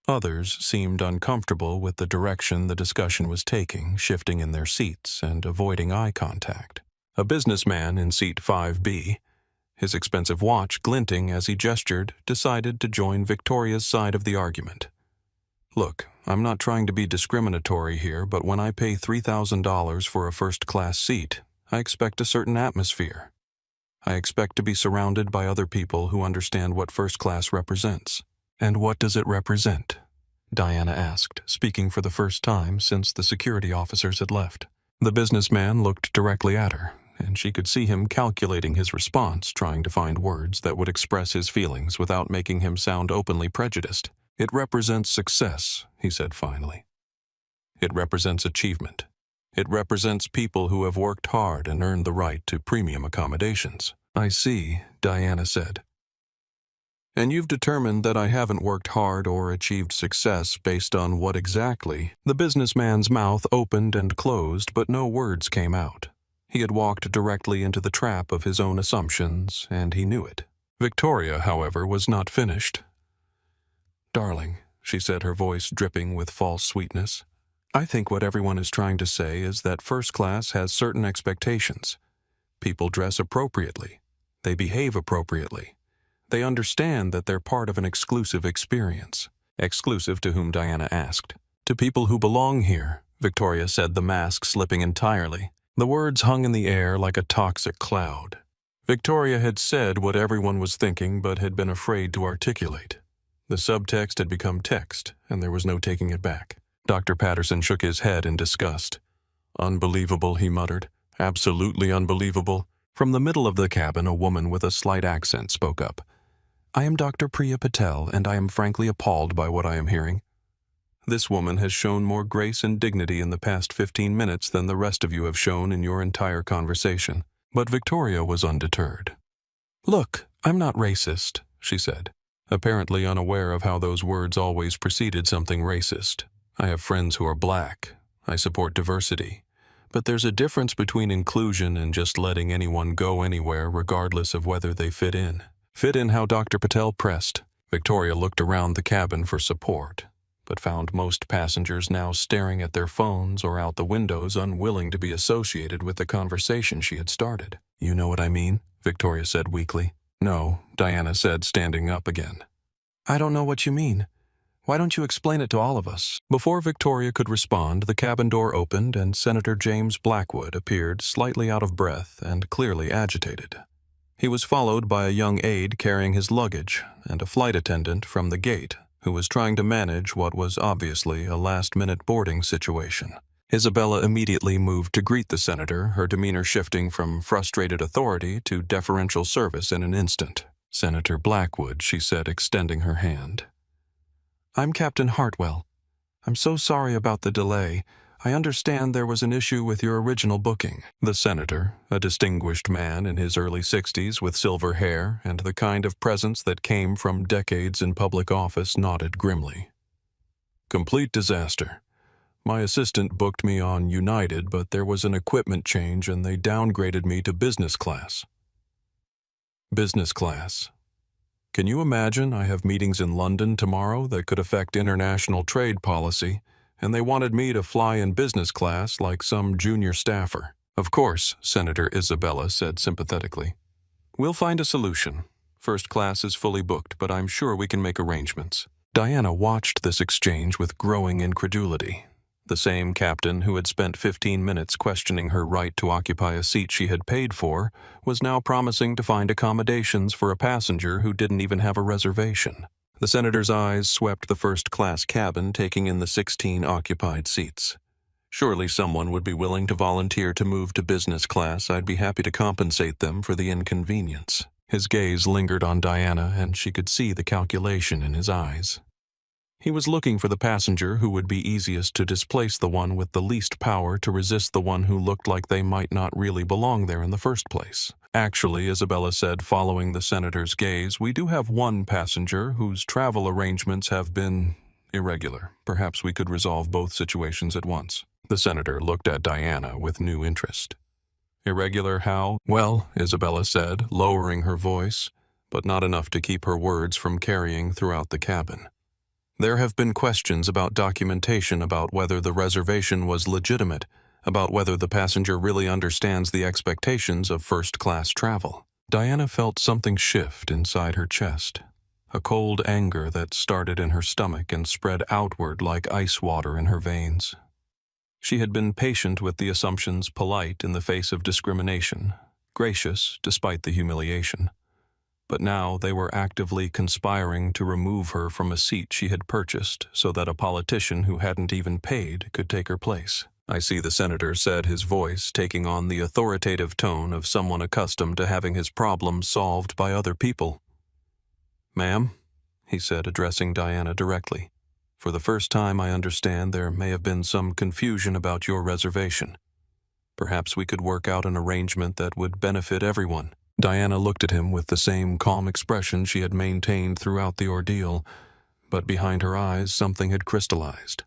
A: Others seemed uncomfortable with the direction the discussion was taking, shifting in their seats and avoiding eye contact. A businessman in seat 5B, his expensive watch glinting as he gestured, decided to join Victoria's side of the argument. Look, I'm not trying to be discriminatory here, but when I pay $3,000 for a first-class seat, I expect a certain atmosphere. I expect to be surrounded by other people who understand what first class represents. And what does it represent? Diana asked, speaking for the first time since the security officers had left. The businessman looked directly at her, and she could see him calculating his response, trying to find words that would express his feelings without making him sound openly prejudiced. It represents success, he said finally. It represents achievement. It represents people who have worked hard and earned the right to premium accommodations. I see, Diana said. And you've determined that I haven't worked hard or achieved success based on what exactly? The businessman's mouth opened and closed, but no words came out. He had walked directly into the trap of his own assumptions, and he knew it. Victoria, however, was not finished. Darling, she said, her voice dripping with false sweetness, I think what everyone is trying to say is that first class has certain expectations. People dress appropriately. They behave appropriately. They understand that they're part of an exclusive experience. Exclusive to whom, Diana asked. To people who belong here, Victoria said, the mask slipping entirely. The words hung in the air like a toxic cloud. Victoria had said what everyone was thinking but had been afraid to articulate. The subtext had become text, and there was no taking it back. Dr. Patterson shook his head in disgust. Unbelievable, he muttered. Absolutely unbelievable. From the middle of the cabin, a woman with a slight accent spoke up. I am Dr. Priya Patel, and I am frankly appalled by what I am hearing. This woman has shown more grace and dignity in the past 15 minutes than the rest of you have shown in your entire conversation. But Victoria was undeterred. Look, I'm not racist, she said, apparently unaware of how those words always preceded something racist. I have friends who are black. I support diversity. But there's a difference between inclusion and just letting anyone go anywhere regardless of whether they fit in. Fit in how Dr. Patel pressed. Victoria looked around the cabin for support, but found most passengers now staring at their phones or out the windows, unwilling to be associated with the conversation she had started. You know what I mean? Victoria said weakly. No, Diana said, standing up again. I don't know what you mean. Why don't you explain it to all of us? Before Victoria could respond, the cabin door opened and Senator James Blackwood appeared, slightly out of breath and clearly agitated. He was followed by a young aide carrying his luggage and a flight attendant from the gate who was trying to manage what was obviously a last-minute boarding situation. Isabella immediately moved to greet the senator, her demeanor shifting from frustrated authority to deferential service in an instant. Senator Blackwood, she said, extending her hand. I'm Captain Hartwell. I'm so sorry about the delay. I understand there was an issue with your original booking. The senator, a distinguished man in his early 60s with silver hair and the kind of presence that came from decades in public office, nodded grimly. Complete disaster. My assistant booked me on United, but there was an equipment change and they downgraded me to business class. Business class. Can you imagine? I have meetings in London tomorrow that could affect international trade policy, and they wanted me to fly in business class like some junior staffer. Of course, Senator Isabella said sympathetically. We'll find a solution. First class is fully booked, but I'm sure we can make arrangements. Diana watched this exchange with growing incredulity. The same captain who had spent 15 minutes questioning her right to occupy a seat she had paid for was now promising to find accommodations for a passenger who didn't even have a reservation. The senator's eyes swept the first-class cabin, taking in the 16 occupied seats. Surely someone would be willing to volunteer to move to business class. I'd be happy to compensate them for the inconvenience. His gaze lingered on Diana, and she could see the calculation in his eyes. He was looking for the passenger who would be easiest to displace, the one with the least power to resist the one who looked like they might not really belong there in the first place. Actually, Isabella said, following the senator's gaze, we do have one passenger whose travel arrangements have been irregular. Perhaps we could resolve both situations at once. The senator looked at Diana with new interest. Irregular how? Well, Isabella said, lowering her voice, but not enough to keep her words from carrying throughout the cabin. There have been questions about documentation, about whether the reservation was legitimate, about whether the passenger really understands the expectations of first-class travel. Diana felt something shift inside her chest, a cold anger that started in her stomach and spread outward like ice water in her veins. She had been patient with the assumptions, polite in the face of discrimination, gracious despite the humiliation. but now they were actively conspiring to remove her from a seat she had purchased so that a politician who hadn't even paid could take her place. "I see," the senator said, his voice taking on the authoritative tone of someone accustomed to having his problems solved by other people. "Ma'am," he said, addressing Diana directly, "for the first time I understand there may have been some confusion about your reservation. Perhaps we could work out an arrangement that would benefit everyone." Diana looked at him with the same calm expression she had maintained throughout the ordeal, but behind her eyes something had crystallized.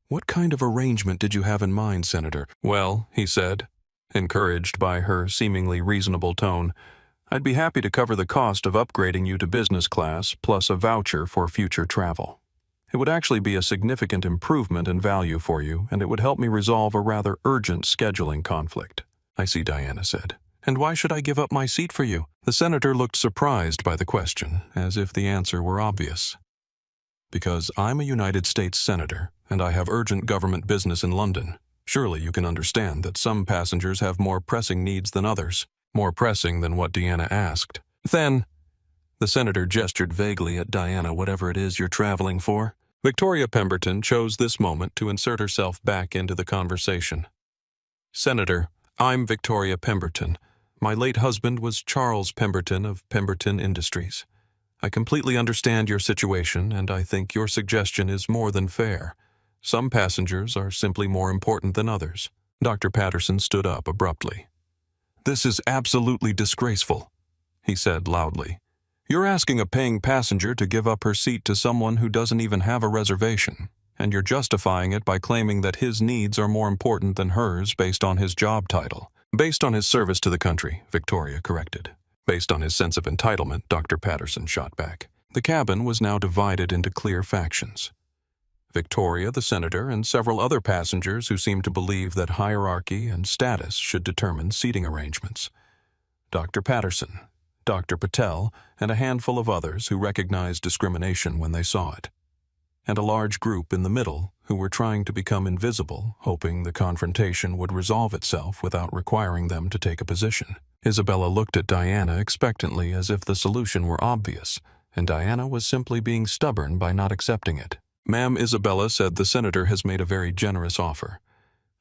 A: "What kind of arrangement did you have in mind, Senator?" "Well," he said, encouraged by her seemingly reasonable tone, "I'd be happy to cover the cost of upgrading you to business class plus a voucher for future travel. It would actually be a significant improvement in value for you, and it would help me resolve a rather urgent scheduling conflict." "I see," Diana said. "And why should I give up my seat for you?" The senator looked surprised by the question, as if the answer were obvious. "Because I'm a United States senator, and I have urgent government business in London. Surely you can understand that some passengers have more pressing needs than others, more pressing than what Diana asked." "Then," the senator gestured vaguely at Diana, "whatever it is you're traveling for." Victoria Pemberton chose this moment to insert herself back into the conversation. "Senator, I'm Victoria Pemberton. My late husband was Charles Pemberton of Pemberton Industries. I completely understand your situation, and I think your suggestion is more than fair. Some passengers are simply more important than others." Dr. Patterson stood up abruptly. "This is absolutely disgraceful," he said loudly. "You're asking a paying passenger to give up her seat to someone who doesn't even have a reservation, and you're justifying it by claiming that his needs are more important than hers based on his job title." "Based on his service to the country," Victoria corrected. "Based on his sense of entitlement," Dr. Patterson shot back. The cabin was now divided into clear factions. Victoria, the senator, and several other passengers who seemed to believe that hierarchy and status should determine seating arrangements. Dr. Patterson, Dr. Patel, and a handful of others who recognized discrimination when they saw it. And a large group in the middle who were trying to become invisible, hoping the confrontation would resolve itself without requiring them to take a position. Isabella looked at Diana expectantly as if the solution were obvious, and Diana was simply being stubborn by not accepting it. "Ma'am," Isabella said, "the senator has made a very generous offer.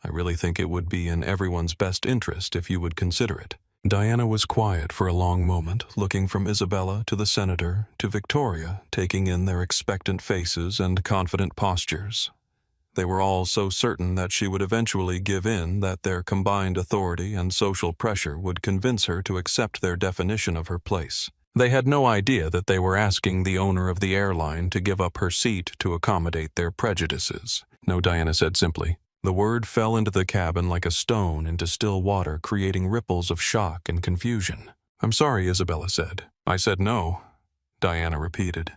A: I really think it would be in everyone's best interest if you would consider it." Diana was quiet for a long moment, looking from Isabella to the senator to Victoria, taking in their expectant faces and confident postures. They were all so certain that she would eventually give in, that their combined authority and social pressure would convince her to accept their definition of her place. They had no idea that they were asking the owner of the airline to give up her seat to accommodate their prejudices. "No," Diana said simply. The word fell into the cabin like a stone into still water, creating ripples of shock and confusion. "I'm sorry," Isabella said. "I said no," Diana repeated.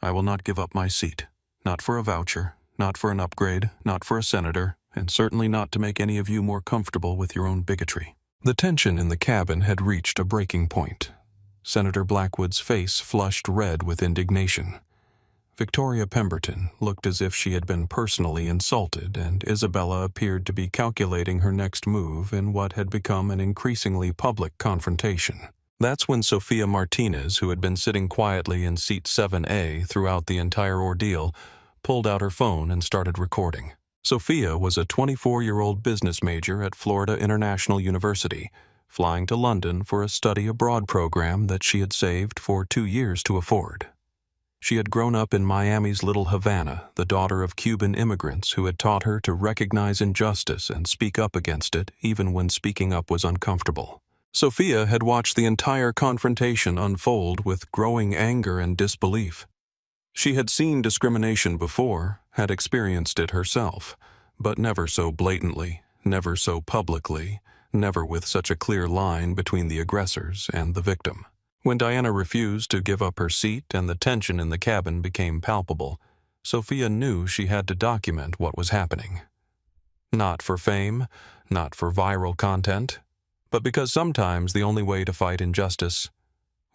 A: "I will not give up my seat. Not for a voucher, not for an upgrade, not for a senator, and certainly not to make any of you more comfortable with your own bigotry." The tension in the cabin had reached a breaking point. Senator Blackwood's face flushed red with indignation. Victoria Pemberton looked as if she had been personally insulted, and Isabella appeared to be calculating her next move in what had become an increasingly public confrontation. That's when Sophia Martinez, who had been sitting quietly in seat 7A throughout the entire ordeal, pulled out her phone and started recording. Sophia was a 24-year-old business major at Florida International University, flying to London for a study abroad program that she had saved for 2 years to afford. She had grown up in Miami's Little Havana, the daughter of Cuban immigrants who had taught her to recognize injustice and speak up against it even when speaking up was uncomfortable. Sophia had watched the entire confrontation unfold with growing anger and disbelief. She had seen discrimination before, had experienced it herself, but never so blatantly, never so publicly, never with such a clear line between the aggressors and the victim. When Diana refused to give up her seat and the tension in the cabin became palpable, Sophia knew she had to document what was happening. Not for fame, not for viral content, but because sometimes the only way to fight injustice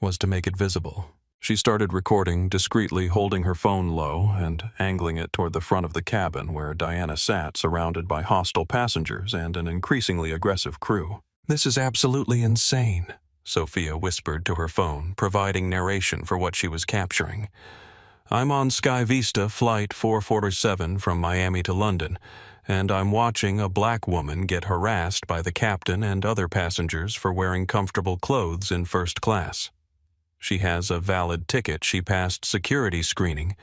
A: was to make it visible. She started recording, discreetly holding her phone low and angling it toward the front of the cabin where Diana sat, surrounded by hostile passengers and an increasingly aggressive crew. "This is absolutely insane," Sophia whispered to her phone, providing narration for what she was capturing. "I'm on Sky Vista Flight 447 from Miami to London, and I'm watching a black woman get harassed by the captain and other passengers for wearing comfortable clothes in first class. She has a valid ticket, she passed security screening,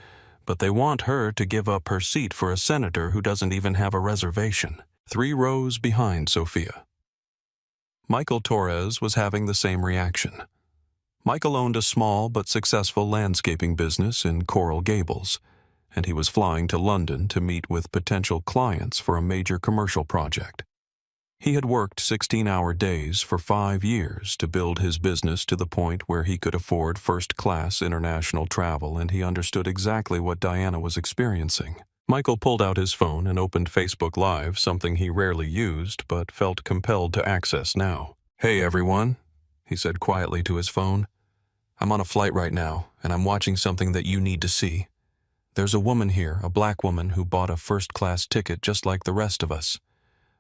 A: but they want her to give up her seat for a senator who doesn't even have a reservation." 3 rows behind Sophia. Michael Torres was having the same reaction. Michael owned a small but successful landscaping business in Coral Gables, and he was flying to London to meet with potential clients for a major commercial project. He had worked 16-hour days for 5 years to build his business to the point where he could afford first-class international travel, and he understood exactly what Diana was experiencing. Michael pulled out his phone and opened Facebook Live, something he rarely used but felt compelled to access now. "Hey everyone," he said quietly to his phone. "I'm on a flight right now, and I'm watching something that you need to see. There's a woman here, a black woman, who bought a first-class ticket just like the rest of us.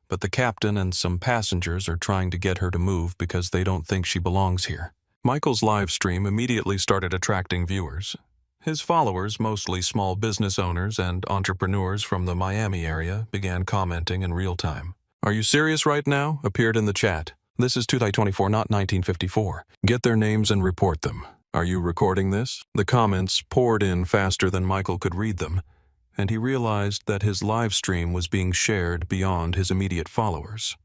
A: But the captain and some passengers are trying to get her to move because they don't think she belongs here." Michael's live stream immediately started attracting viewers. His followers, mostly small business owners and entrepreneurs from the Miami area, began commenting in real time. "Are you serious right now?" appeared in the chat. "This is 2024, not 1954. Get their names and report them. Are you recording this?" The comments poured in faster than Michael could read them, and he realized that his live stream was being shared beyond his immediate followers.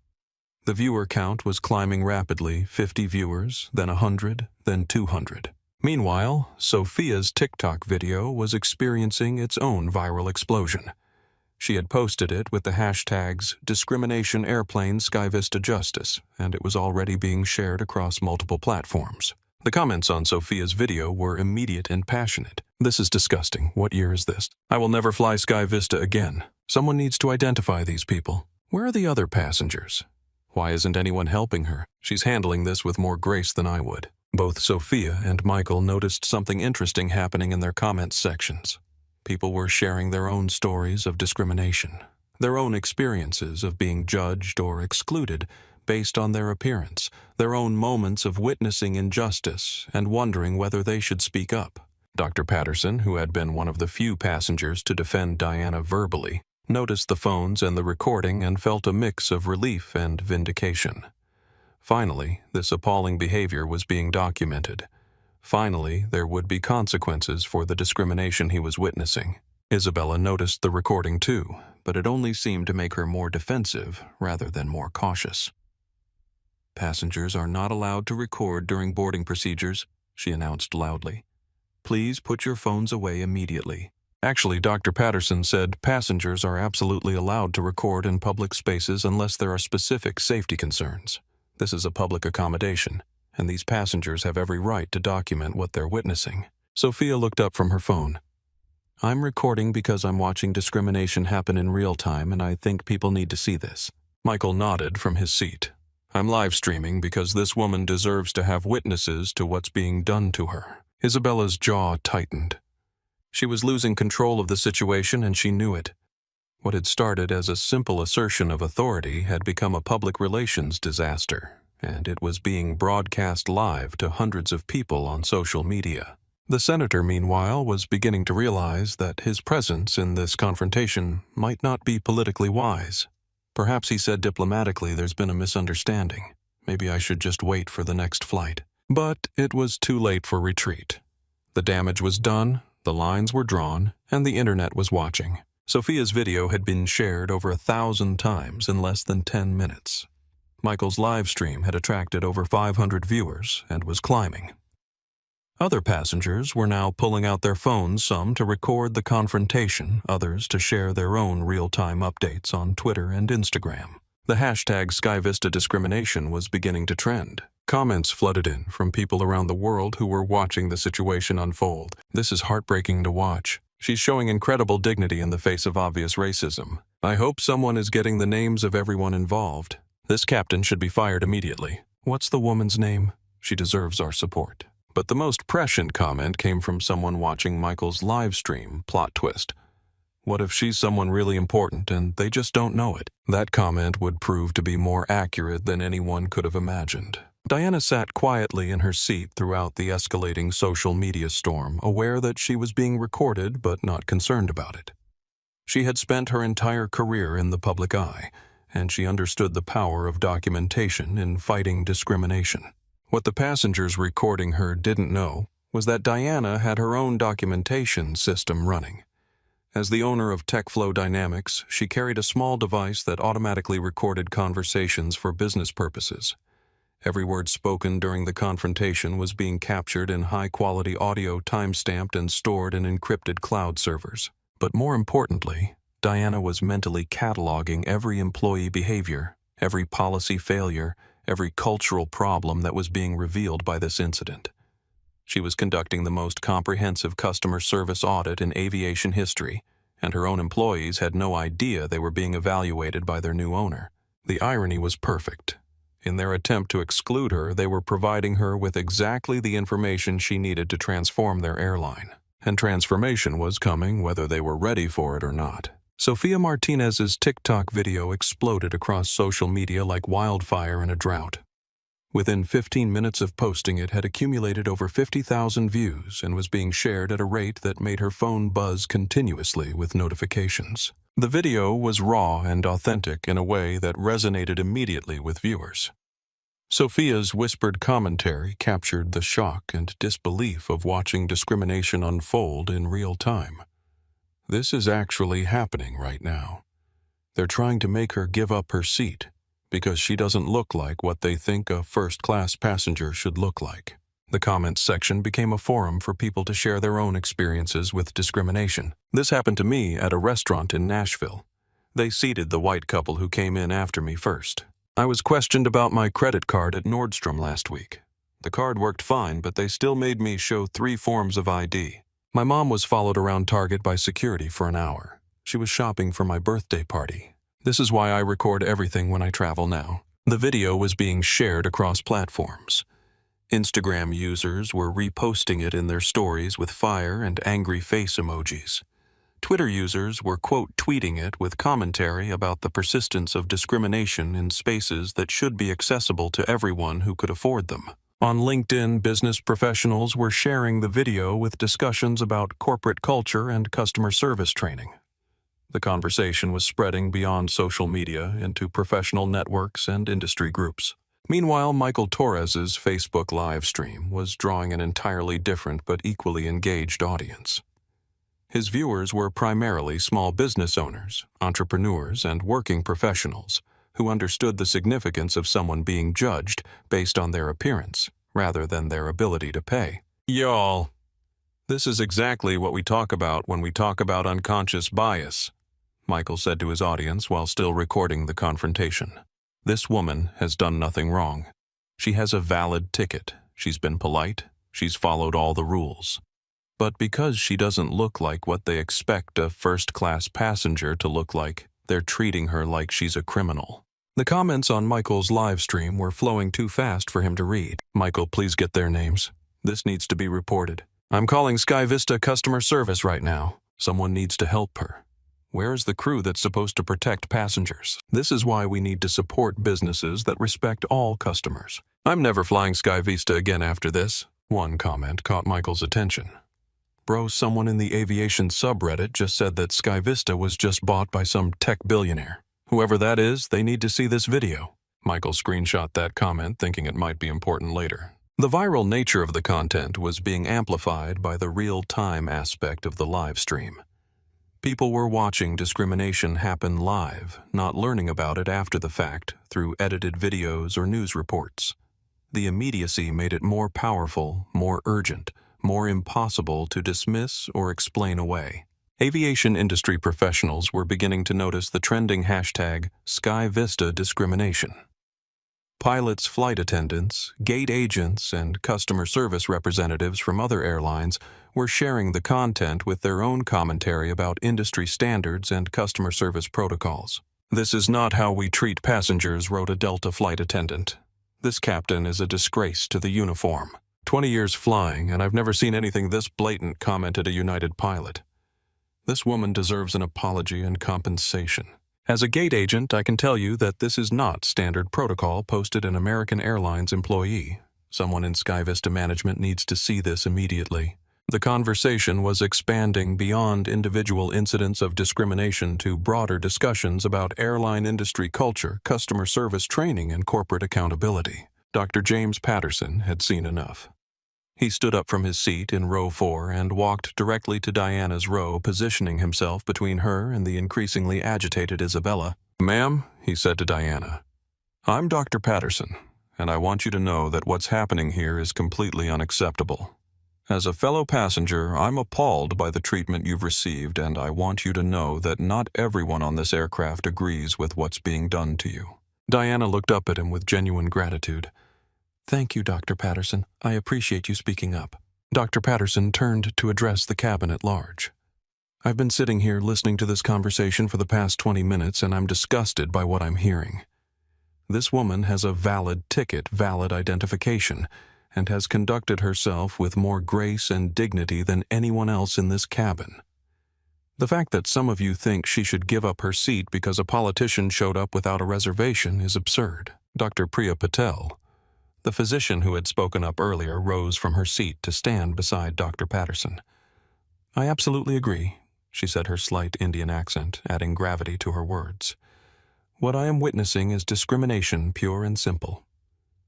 A: The viewer count was climbing rapidly, 50 viewers, then 100, then 200. Meanwhile, Sophia's TikTok video was experiencing its own viral explosion. She had posted it with the hashtags Discrimination Airplane Sky Vista Justice, and it was already being shared across multiple platforms. The comments on Sophia's video were immediate and passionate. "This is disgusting. What year is this? I will never fly Sky Vista again. Someone needs to identify these people. Where are the other passengers? Why isn't anyone helping her? She's handling this with more grace than I would." Both Sophia and Michael noticed something interesting happening in their comments sections. People were sharing their own stories of discrimination, their own experiences of being judged or excluded based on their appearance, their own moments of witnessing injustice and wondering whether they should speak up. Dr. Patterson, who had been one of the few passengers to defend Diana verbally, noticed the phones and the recording and felt a mix of relief and vindication. Finally, this appalling behavior was being documented. Finally, there would be consequences for the discrimination he was witnessing. Isabella noticed the recording too, but it only seemed to make her more defensive rather than more cautious. "Passengers are not allowed to record during boarding procedures," she announced loudly. "Please put your phones away immediately." Actually, Dr. Patterson said passengers are absolutely allowed to record in public spaces unless there are specific safety concerns. This is a public accommodation, and these passengers have every right to document what they're witnessing. Sophia looked up from her phone. "I'm recording because I'm watching discrimination happen in real time, and I think people need to see this." Michael nodded from his seat. "I'm live streaming because this woman deserves to have witnesses to what's being done to her." Isabella's jaw tightened. She was losing control of the situation, and she knew it. What had started as a simple assertion of authority had become a public relations disaster, and it was being broadcast live to hundreds of people on social media. The senator, meanwhile, was beginning to realize that his presence in this confrontation might not be politically wise. Perhaps he said diplomatically, "There's been a misunderstanding. Maybe I should just wait for the next flight." But it was too late for retreat. The damage was done, the lines were drawn, and the internet was watching. Sophia's video had been shared over 1,000 times in less than 10 minutes. Michael's live stream had attracted over 500 viewers and was climbing. Other passengers were now pulling out their phones, some to record the confrontation, others to share their own real-time updates on Twitter and Instagram. The hashtag SkyVista discrimination was beginning to trend. Comments flooded in from people around the world who were watching the situation unfold. "This is heartbreaking to watch. She's showing incredible dignity in the face of obvious racism. I hope someone is getting the names of everyone involved. This captain should be fired immediately. What's the woman's name? She deserves our support." But the most prescient comment came from someone watching Michael's live stream. Plot twist. What if she's someone really important and they just don't know it? That comment would prove to be more accurate than anyone could have imagined. Diana sat quietly in her seat throughout the escalating social media storm, aware that she was being recorded but not concerned about it. She had spent her entire career in the public eye, and she understood the power of documentation in fighting discrimination. What the passengers recording her didn't know was that Diana had her own documentation system running. As the owner of TechFlow Dynamics, she carried a small device that automatically recorded conversations for business purposes. Every word spoken during the confrontation was being captured in high-quality audio, time-stamped and stored in encrypted cloud servers. But more importantly, Diana was mentally cataloging every employee behavior, every policy failure, every cultural problem that was being revealed by this incident. She was conducting the most comprehensive customer service audit in aviation history, and her own employees had no idea they were being evaluated by their new owner. The irony was perfect. In their attempt to exclude her, they were providing her with exactly the information she needed to transform their airline. And transformation was coming whether they were ready for it or not. Sofia Martinez's TikTok video exploded across social media like wildfire in a drought. Within 15 minutes of posting, it had accumulated over 50,000 views and was being shared at a rate that made her phone buzz continuously with notifications. The video was raw and authentic in a way that resonated immediately with viewers. Sofia's whispered commentary captured the shock and disbelief of watching discrimination unfold in real time. This is actually happening right now. They're trying to make her give up her seat because she doesn't look like what they think a first-class passenger should look like. The comments section became a forum for people to share their own experiences with discrimination. This happened to me at a restaurant in Nashville. They seated the white couple who came in after me first. I was questioned about my credit card at Nordstrom last week. The card worked fine, but they still made me show 3 forms of ID. My mom was followed around Target by security for an hour. She was shopping for my birthday party. This is why I record everything when I travel now. The video was being shared across platforms. Instagram users were reposting it in their stories with fire and angry face emojis. Twitter users were tweeting it with commentary about the persistence of discrimination in spaces that should be accessible to everyone who could afford them. On LinkedIn, business professionals were sharing the video with discussions about corporate culture and customer service training. The conversation was spreading beyond social media into professional networks and industry groups. Meanwhile, Michael Torres's Facebook live stream was drawing an entirely different but equally engaged audience. His viewers were primarily small business owners, entrepreneurs, and working professionals who understood the significance of someone being judged based on their appearance rather than their ability to pay. Y'all, this is exactly what we talk about when we talk about unconscious bias, Michael said to his audience while still recording the confrontation. This woman has done nothing wrong. She has a valid ticket. She's been polite. She's followed all the rules. But because she doesn't look like what they expect a first-class passenger to look like, they're treating her like she's a criminal. The comments on Michael's live stream were flowing too fast for him to read. Michael, please get their names. This needs to be reported. I'm calling SkyVista customer service right now. Someone needs to help her. Where is the crew that's supposed to protect passengers? This is why we need to support businesses that respect all customers. I'm never flying SkyVista again after this. One comment caught Michael's attention. Bro, someone in the aviation subreddit just said that SkyVista was just bought by some tech billionaire. Whoever that is, they need to see this video. Michael screenshot that comment, thinking it might be important later. The viral nature of the content was being amplified by the real-time aspect of the live stream. People were watching discrimination happen live, not learning about it after the fact through edited videos or news reports. The immediacy made it more powerful, more urgent, more impossible to dismiss or explain away. Aviation industry professionals were beginning to notice the trending hashtag SkyVista discrimination. Pilots, flight attendants, gate agents, and customer service representatives from other airlines were sharing the content with their own commentary about industry standards and customer service protocols. This is not how we treat passengers, wrote a Delta flight attendant. This captain is a disgrace to the uniform. 20 years flying, and I've never seen anything this blatant, commented a United pilot. This woman deserves an apology and compensation. As a gate agent, I can tell you that this is not standard protocol posted an American Airlines employee. Someone in SkyVista management needs to see this immediately. The conversation was expanding beyond individual incidents of discrimination to broader discussions about airline industry culture, customer service training, and corporate accountability. Dr. James Patterson had seen enough. He stood up from his seat in row 4 and walked directly to Diana's row, positioning himself between her and the increasingly agitated Isabella. "Ma'am," he said to Diana, "I'm Dr. Patterson, and I want you to know that what's happening here is completely unacceptable. As a fellow passenger, I'm appalled by the treatment you've received, and I want you to know that not everyone on this aircraft agrees with what's being done to you." Diana looked up at him with genuine gratitude. "Thank you, Dr. Patterson. I appreciate you speaking up." Dr. Patterson turned to address the cabin at large. "I've been sitting here listening to this conversation for the past 20 minutes, and I'm disgusted by what I'm hearing. This woman has a valid ticket, valid identification, and has conducted herself with more grace and dignity than anyone else in this cabin. The fact that some of you think she should give up her seat because a politician showed up without a reservation is absurd." Dr. Priya Patel, the physician who had spoken up earlier, rose from her seat to stand beside Dr. Patterson. "I absolutely agree," she said, her slight Indian accent adding gravity to her words. "What I am witnessing is discrimination, pure and simple.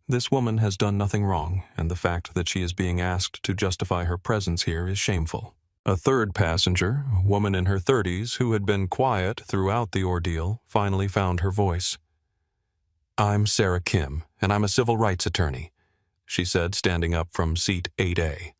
A: This woman has done nothing wrong, and the fact that she is being asked to justify her presence here is shameful." A third passenger, a woman in her 30s who had been quiet throughout the ordeal, finally found her voice. "I'm Sarah Kim, and I'm a civil rights attorney," she said, standing up from seat 8A.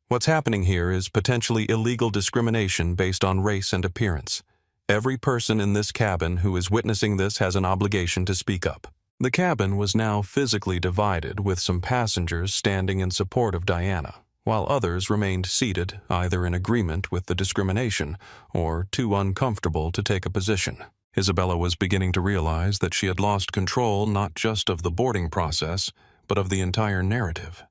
A: "What's happening here is potentially illegal discrimination based on race and appearance. Every person in this cabin who is witnessing this has an obligation to speak up." The cabin was now physically divided, with some passengers standing in support of Diana, while others remained seated, either in agreement with the discrimination or too uncomfortable to take a position. Isabella was beginning to realize that she had lost control not just of the boarding process, but of the entire narrative.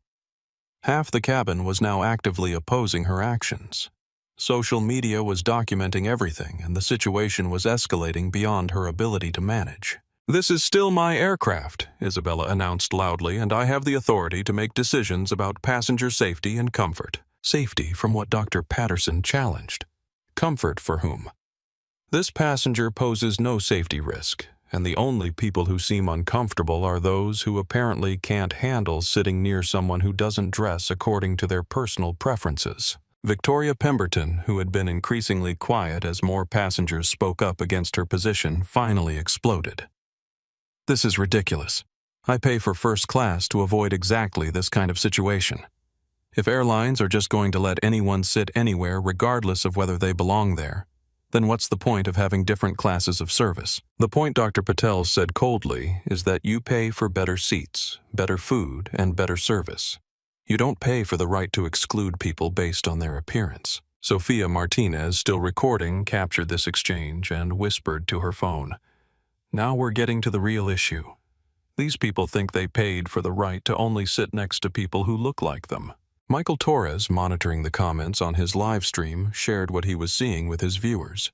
A: Half the cabin was now actively opposing her actions. Social media was documenting everything, and the situation was escalating beyond her ability to manage. "This is still my aircraft," Isabella announced loudly, "and I have the authority to make decisions about passenger safety and comfort." Safety from what Dr. Patterson challenged. Comfort for whom? This passenger poses no safety risk, and the only people who seem uncomfortable are those who apparently can't handle sitting near someone who doesn't dress according to their personal preferences. Victoria Pemberton, who had been increasingly quiet as more passengers spoke up against her position, finally exploded. "This is ridiculous. I pay for first class to avoid exactly this kind of situation. If airlines are just going to let anyone sit anywhere regardless of whether they belong there, then what's the point of having different classes of service? The point," Dr. Patel said coldly, "is that you pay for better seats, better food, and better service. You don't pay for the right to exclude people based on their appearance." Sophia Martinez, still recording, captured this exchange and whispered to her phone. "Now we're getting to the real issue. These people think they paid for the right to only sit next to people who look like them." Michael Torres, monitoring the comments on his live stream, shared what he was seeing with his viewers.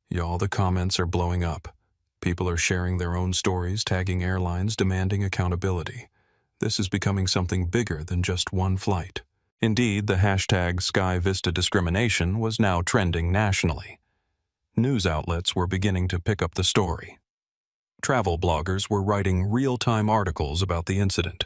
A: "Y'all, the comments are blowing up. People are sharing their own stories, tagging airlines, demanding accountability. This is becoming something bigger than just one flight." Indeed, the hashtag SkyVista discrimination was now trending nationally. News outlets were beginning to pick up the story. Travel bloggers were writing real-time articles about the incident.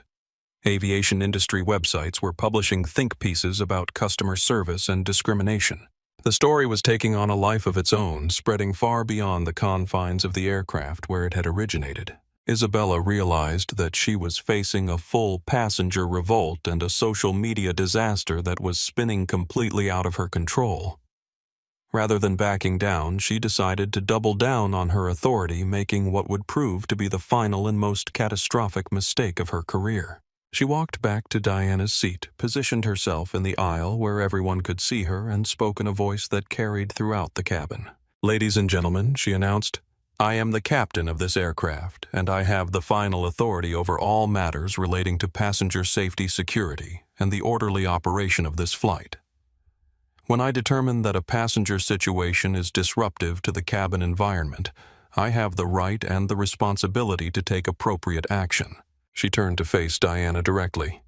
A: Aviation industry websites were publishing think pieces about customer service and discrimination. The story was taking on a life of its own, spreading far beyond the confines of the aircraft where it had originated. Isabella realized that she was facing a full passenger revolt and a social media disaster that was spinning completely out of her control. Rather than backing down, she decided to double down on her authority, making what would prove to be the final and most catastrophic mistake of her career. She walked back to Diana's seat, positioned herself in the aisle where everyone could see her, and spoke in a voice that carried throughout the cabin. "Ladies and gentlemen," she announced, "I am the captain of this aircraft, and I have the final authority over all matters relating to passenger safety, security, and the orderly operation of this flight. When I determine that a passenger situation is disruptive to the cabin environment, I have the right and the responsibility to take appropriate action. She turned to face Diana directly.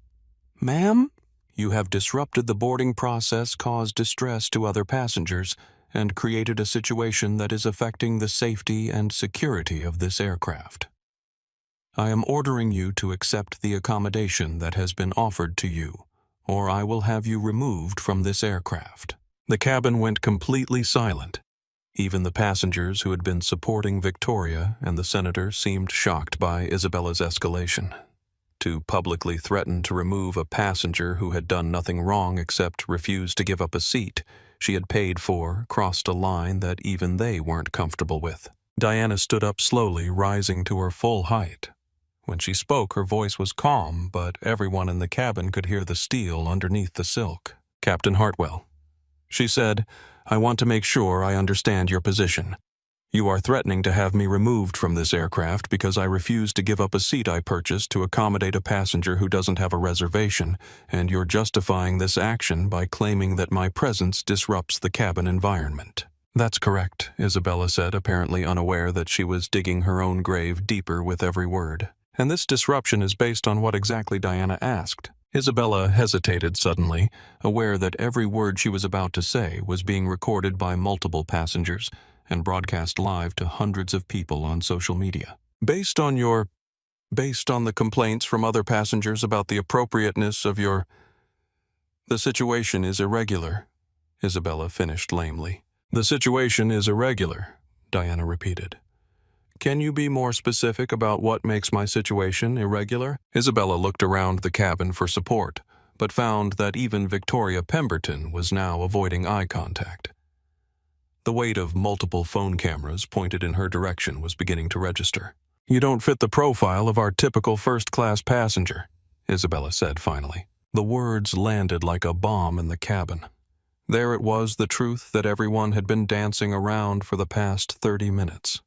A: Ma'am, you have disrupted the boarding process, caused distress to other passengers, and created a situation that is affecting the safety and security of this aircraft. I am ordering you to accept the accommodation that has been offered to you, or I will have you removed from this aircraft. The cabin went completely silent. Even the passengers who had been supporting Victoria and the senator seemed shocked by Isabella's escalation. To publicly threaten to remove a passenger who had done nothing wrong except refuse to give up a seat she had paid for crossed a line that even they weren't comfortable with. Diana stood up slowly, rising to her full height. When she spoke, her voice was calm, but everyone in the cabin could hear the steel underneath the silk. Captain Hartwell, she said, I want to make sure I understand your position. You are threatening to have me removed from this aircraft because I refuse to give up a seat I purchased to accommodate a passenger who doesn't have a reservation, and you're justifying this action by claiming that my presence disrupts the cabin environment. That's correct, Isabella said, apparently unaware that she was digging her own grave deeper with every word. And this disruption is based on what exactly Diana asked. Isabella hesitated suddenly, aware that every word she was about to say was being recorded by multiple passengers and broadcast live to hundreds of people on social media. Based on the complaints from other passengers about the appropriateness of the situation is irregular, Isabella finished lamely. The situation is irregular, Diana repeated. Can you be more specific about what makes my situation irregular? Isabella looked around the cabin for support, but found that even Victoria Pemberton was now avoiding eye contact. The weight of multiple phone cameras pointed in her direction was beginning to register. You don't fit the profile of our typical first-class passenger, Isabella said finally. The words landed like a bomb in the cabin. There it was, the truth that everyone had been dancing around for the past 30 minutes.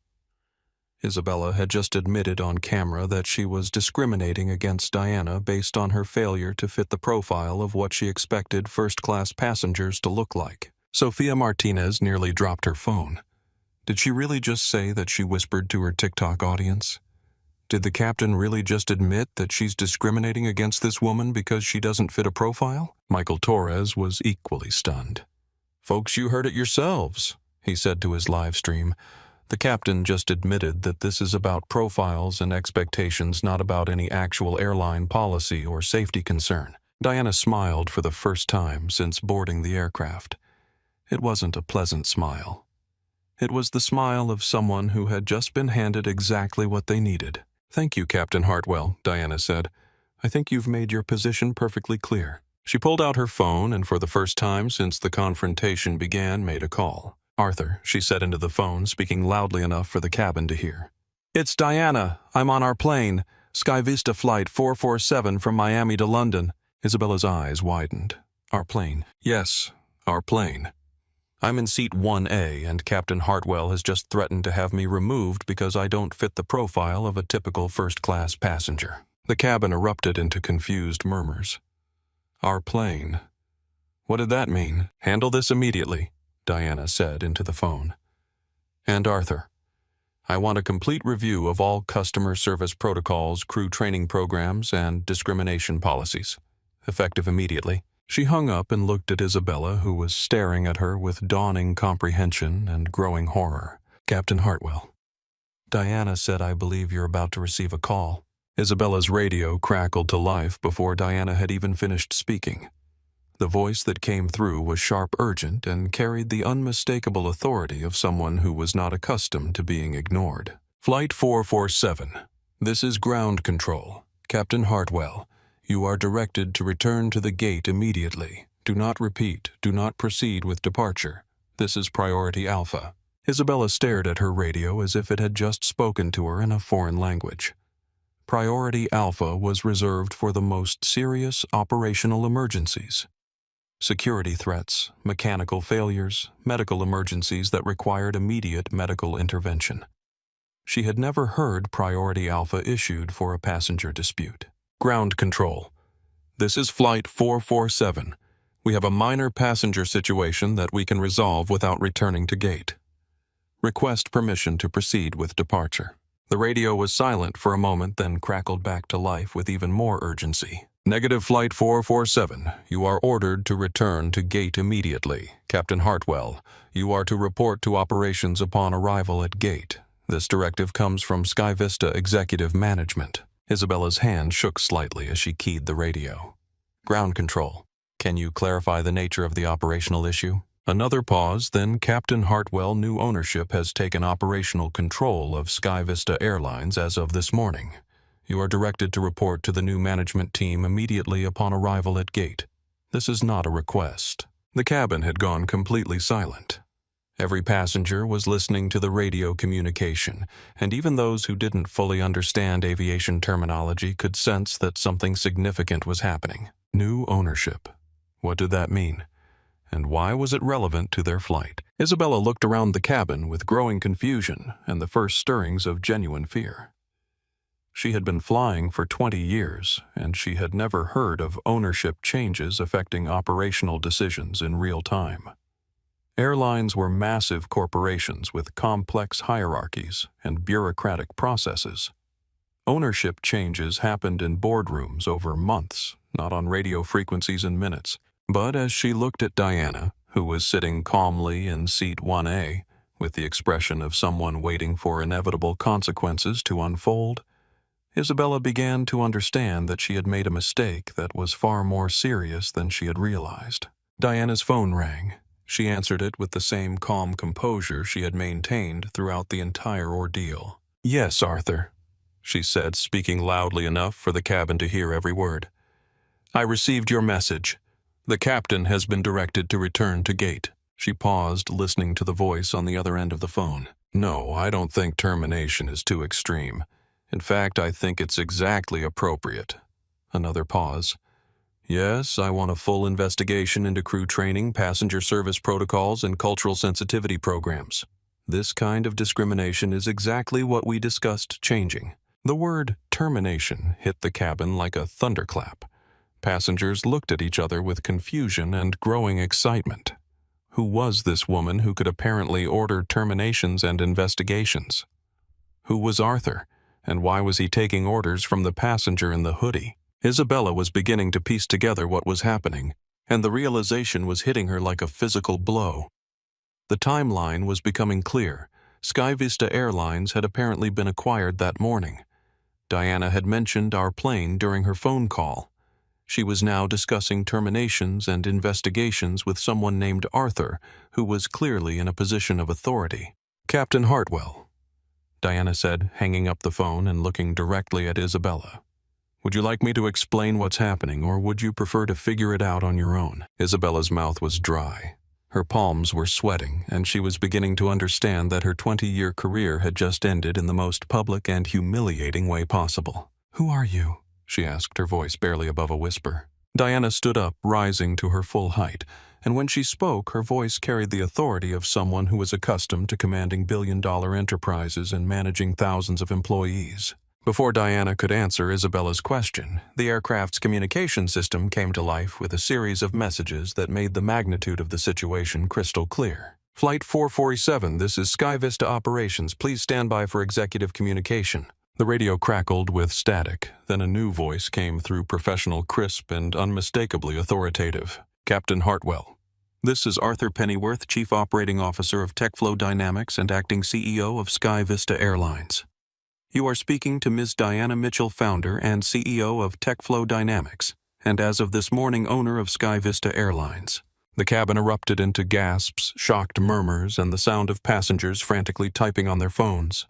A: Isabella had just admitted on camera that she was discriminating against Diana based on her failure to fit the profile of what she expected first-class passengers to look like. Sofia Martinez nearly dropped her phone. Did she really just say that she whispered to her TikTok audience? Did the captain really just admit that she's discriminating against this woman because she doesn't fit a profile? Michael Torres was equally stunned. Folks, you heard it yourselves, he said to his live stream. The captain just admitted that this is about profiles and expectations, not about any actual airline policy or safety concern. Diana smiled for the first time since boarding the aircraft. It wasn't a pleasant smile. It was the smile of someone who had just been handed exactly what they needed. Thank you, Captain Hartwell, Diana said. I think you've made your position perfectly clear. She pulled out her phone and for the first time since the confrontation began made a call. Arthur, she said into the phone, speaking loudly enough for the cabin to hear. It's Diana. I'm on our plane. Sky Vista Flight 447 from Miami to London. Isabella's eyes widened. Our plane. Yes, our plane. I'm in seat 1A and Captain Hartwell has just threatened to have me removed because I don't fit the profile of a typical first-class passenger. The cabin erupted into confused murmurs. Our plane. What did that mean? Handle this immediately, Diana said into the phone. And Arthur, I want a complete review of all customer service protocols, crew training programs, and discrimination policies. Effective immediately. She hung up and looked at Isabella, who was staring at her with dawning comprehension and growing horror. Captain Hartwell. Diana said, I believe you're about to receive a call. Isabella's radio crackled to life before Diana had even finished speaking. The voice that came through was sharp, urgent, and carried the unmistakable authority of someone who was not accustomed to being ignored. Flight 447. This is ground control. Captain Hartwell. You are directed to return to the gate immediately. Do not repeat. Do not proceed with departure. This is Priority Alpha. Isabella stared at her radio as if it had just spoken to her in a foreign language. Priority Alpha was reserved for the most serious operational emergencies. Security threats, mechanical failures, medical emergencies that required immediate medical intervention. She had never heard Priority Alpha issued for a passenger dispute. Ground control. This is Flight 447. We have a minor passenger situation that we can resolve without returning to gate. Request permission to proceed with departure. The radio was silent for a moment, then crackled back to life with even more urgency. Negative Flight 447, you are ordered to return to gate immediately. Captain Hartwell, you are to report to operations upon arrival at gate. This directive comes from SkyVista Executive Management. Isabella's hand shook slightly as she keyed the radio. Ground control. Can you clarify the nature of the operational issue? Another pause, then Captain Hartwell, new ownership has taken operational control of SkyVista Airlines as of this morning. You are directed to report to the new management team immediately upon arrival at gate. This is not a request. The cabin had gone completely silent. Every passenger was listening to the radio communication, and even those who didn't fully understand aviation terminology could sense that something significant was happening. New ownership. What did that mean? And why was it relevant to their flight? Isabella looked around the cabin with growing confusion and the first stirrings of genuine fear. She had been flying for 20 years, and she had never heard of ownership changes affecting operational decisions in real time. Airlines were massive corporations with complex hierarchies and bureaucratic processes. Ownership changes happened in boardrooms over months, not on radio frequencies in minutes. But as she looked at Diana, who was sitting calmly in seat 1A, with the expression of someone waiting for inevitable consequences to unfold, Isabella began to understand that she had made a mistake that was far more serious than she had realized. Diana's phone rang. She answered it with the same calm composure she had maintained throughout the entire ordeal. "Yes, Arthur," she said, speaking loudly enough for the cabin to hear every word. "I received your message. The captain has been directed to return to gate." She paused, listening to the voice on the other end of the phone. "No, I don't think termination is too extreme. In fact, I think it's exactly appropriate." Another pause. "Yes, I want a full investigation into crew training, passenger service protocols, and cultural sensitivity programs. This kind of discrimination is exactly what we discussed changing." The word termination hit the cabin like a thunderclap. Passengers looked at each other with confusion and growing excitement. Who was this woman who could apparently order terminations and investigations? Who was Arthur, and why was he taking orders from the passenger in the hoodie? Isabella was beginning to piece together what was happening, and the realization was hitting her like a physical blow. The timeline was becoming clear. SkyVista Airlines had apparently been acquired that morning. Diana had mentioned our plane during her phone call. She was now discussing terminations and investigations with someone named Arthur, who was clearly in a position of authority. "Captain Hartwell," Diana said, hanging up the phone and looking directly at Isabella. "Would you like me to explain what's happening, or would you prefer to figure it out on your own?" Isabella's mouth was dry. Her palms were sweating, and she was beginning to understand that her 20-year career had just ended in the most public and humiliating way possible. "Who are you?" she asked, her voice barely above a whisper. Diana stood up, rising to her full height, and when she spoke, her voice carried the authority of someone who was accustomed to commanding billion-dollar enterprises and managing thousands of employees. Before Diana could answer Isabella's question, the aircraft's communication system came to life with a series of messages that made the magnitude of the situation crystal clear. "Flight 447, this is SkyVista Operations. Please stand by for executive communication." The radio crackled with static, then a new voice came through, professional, crisp, and unmistakably authoritative. "Captain Hartwell, this is Arthur Pennyworth, Chief Operating Officer of TechFlow Dynamics and Acting CEO of SkyVista Airlines. You are speaking to Ms. Diana Mitchell, founder and CEO of TechFlow Dynamics, and as of this morning, owner of SkyVista Airlines." The cabin erupted into gasps, shocked murmurs, and the sound of passengers frantically typing on their phones.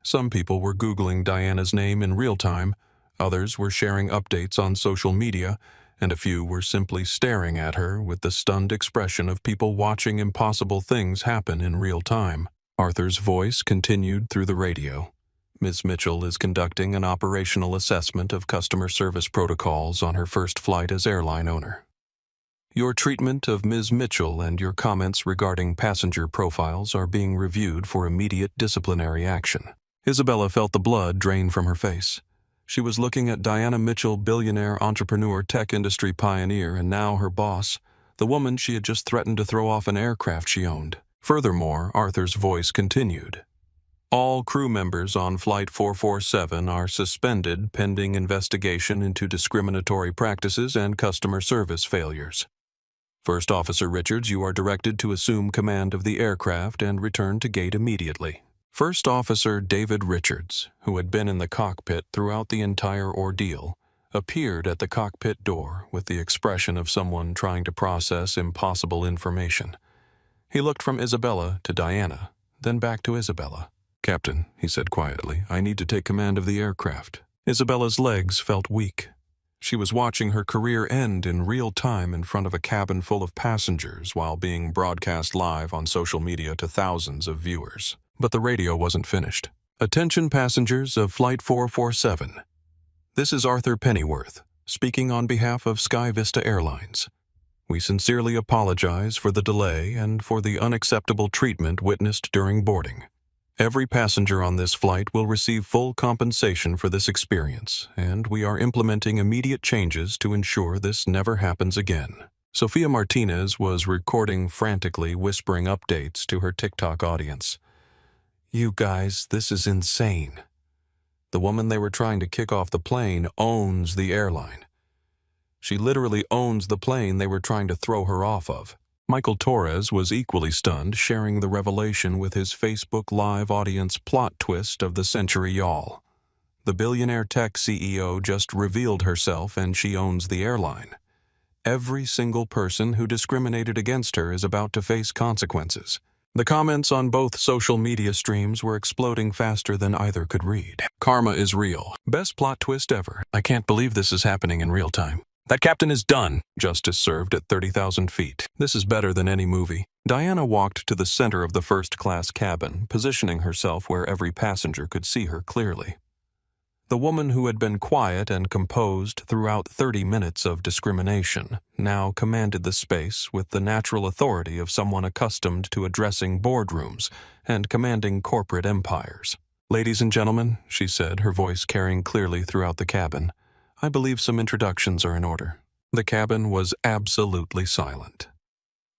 A: Some people were Googling Diana's name in real time, others were sharing updates on social media, and a few were simply staring at her with the stunned expression of people watching impossible things happen in real time. Arthur's voice continued through the radio. "Ms. Mitchell is conducting an operational assessment of customer service protocols on her first flight as airline owner. Your treatment of Ms. Mitchell and your comments regarding passenger profiles are being reviewed for immediate disciplinary action." Isabella felt the blood drain from her face. She was looking at Diana Mitchell, billionaire, entrepreneur, tech industry pioneer, and now her boss, the woman she had just threatened to throw off an aircraft she owned. Furthermore, Arthur's voice continued. All crew members on Flight 447 are suspended pending investigation into discriminatory practices and customer service failures. First Officer Richards, you are directed to assume command of the aircraft and return to gate immediately. First Officer David Richards, who had been in the cockpit throughout the entire ordeal, appeared at the cockpit door with the expression of someone trying to process impossible information. He looked from Isabella to Diana, then back to Isabella. "Captain," he said quietly, "I need to take command of the aircraft." Isabella's legs felt weak. She was watching her career end in real time in front of a cabin full of passengers while being broadcast live on social media to thousands of viewers. But the radio wasn't finished. "Attention passengers of Flight 447. This is Arthur Pennyworth, speaking on behalf of Sky Vista Airlines. We sincerely apologize for the delay and for the unacceptable treatment witnessed during boarding. Every passenger on this flight will receive full compensation for this experience, and we are implementing immediate changes to ensure this never happens again." Sophia Martinez was recording frantically, whispering updates to her TikTok audience. "You guys, this is insane. The woman they were trying to kick off the plane owns the airline. She literally owns the plane they were trying to throw her off of." Michael Torres was equally stunned, sharing the revelation with his Facebook Live audience plot twist of the century, y'all. The billionaire tech CEO just revealed herself and she owns the airline. Every single person who discriminated against her is about to face consequences. The comments on both social media streams were exploding faster than either could read. "Karma is real. Best plot twist ever. I can't believe this is happening in real time. That captain is done." Justice served at 30,000 feet. "This is better than any movie." Diana walked to the center of the first-class cabin, positioning herself where every passenger could see her clearly. The woman who had been quiet and composed throughout 30 minutes of discrimination now commanded the space with the natural authority of someone accustomed to addressing boardrooms and commanding corporate empires. "Ladies and gentlemen," she said, her voice carrying clearly throughout the cabin, "I believe some introductions are in order." The cabin was absolutely silent.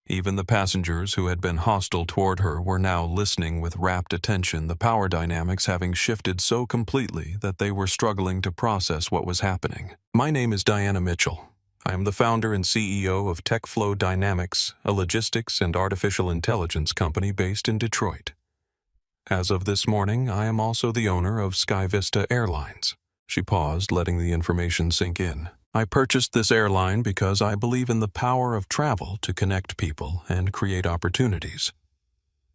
A: Even the passengers who had been hostile toward her were now listening with rapt attention, the power dynamics having shifted so completely that they were struggling to process what was happening. "My name is Diana Mitchell. I am the founder and CEO of TechFlow Dynamics, a logistics and artificial intelligence company based in Detroit. As of this morning, I am also the owner of Sky Vista Airlines." She paused, letting the information sink in. "I purchased this airline because I believe in the power of travel to connect people and create opportunities.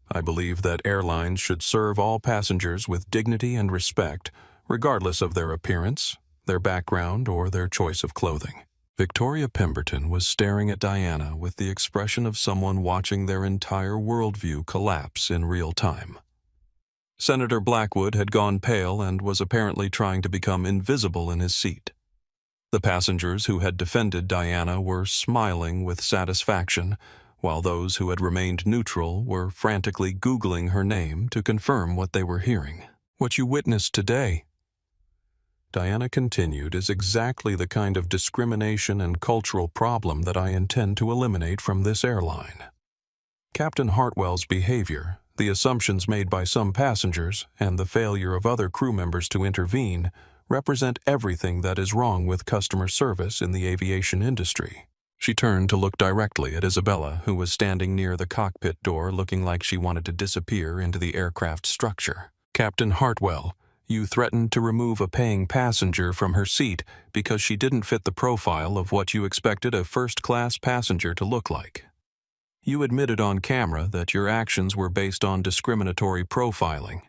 A: I believe that airlines should serve all passengers with dignity and respect, regardless of their appearance, their background, or their choice of clothing." Victoria Pemberton was staring at Diana with the expression of someone watching their entire worldview collapse in real time. Senator Blackwood had gone pale and was apparently trying to become invisible in his seat. The passengers who had defended Diana were smiling with satisfaction, while those who had remained neutral were frantically Googling her name to confirm what they were hearing. "What you witnessed today," Diana continued, "is exactly the kind of discrimination and cultural problem that I intend to eliminate from this airline. Captain Hartwell's behavior, the assumptions made by some passengers, and the failure of other crew members to intervene represent everything that is wrong with customer service in the aviation industry." She turned to look directly at Isabella, who was standing near the cockpit door looking like she wanted to disappear into the aircraft structure. "Captain Hartwell, you threatened to remove a paying passenger from her seat because she didn't fit the profile of what you expected a first-class passenger to look like. You admitted on camera that your actions were based on discriminatory profiling.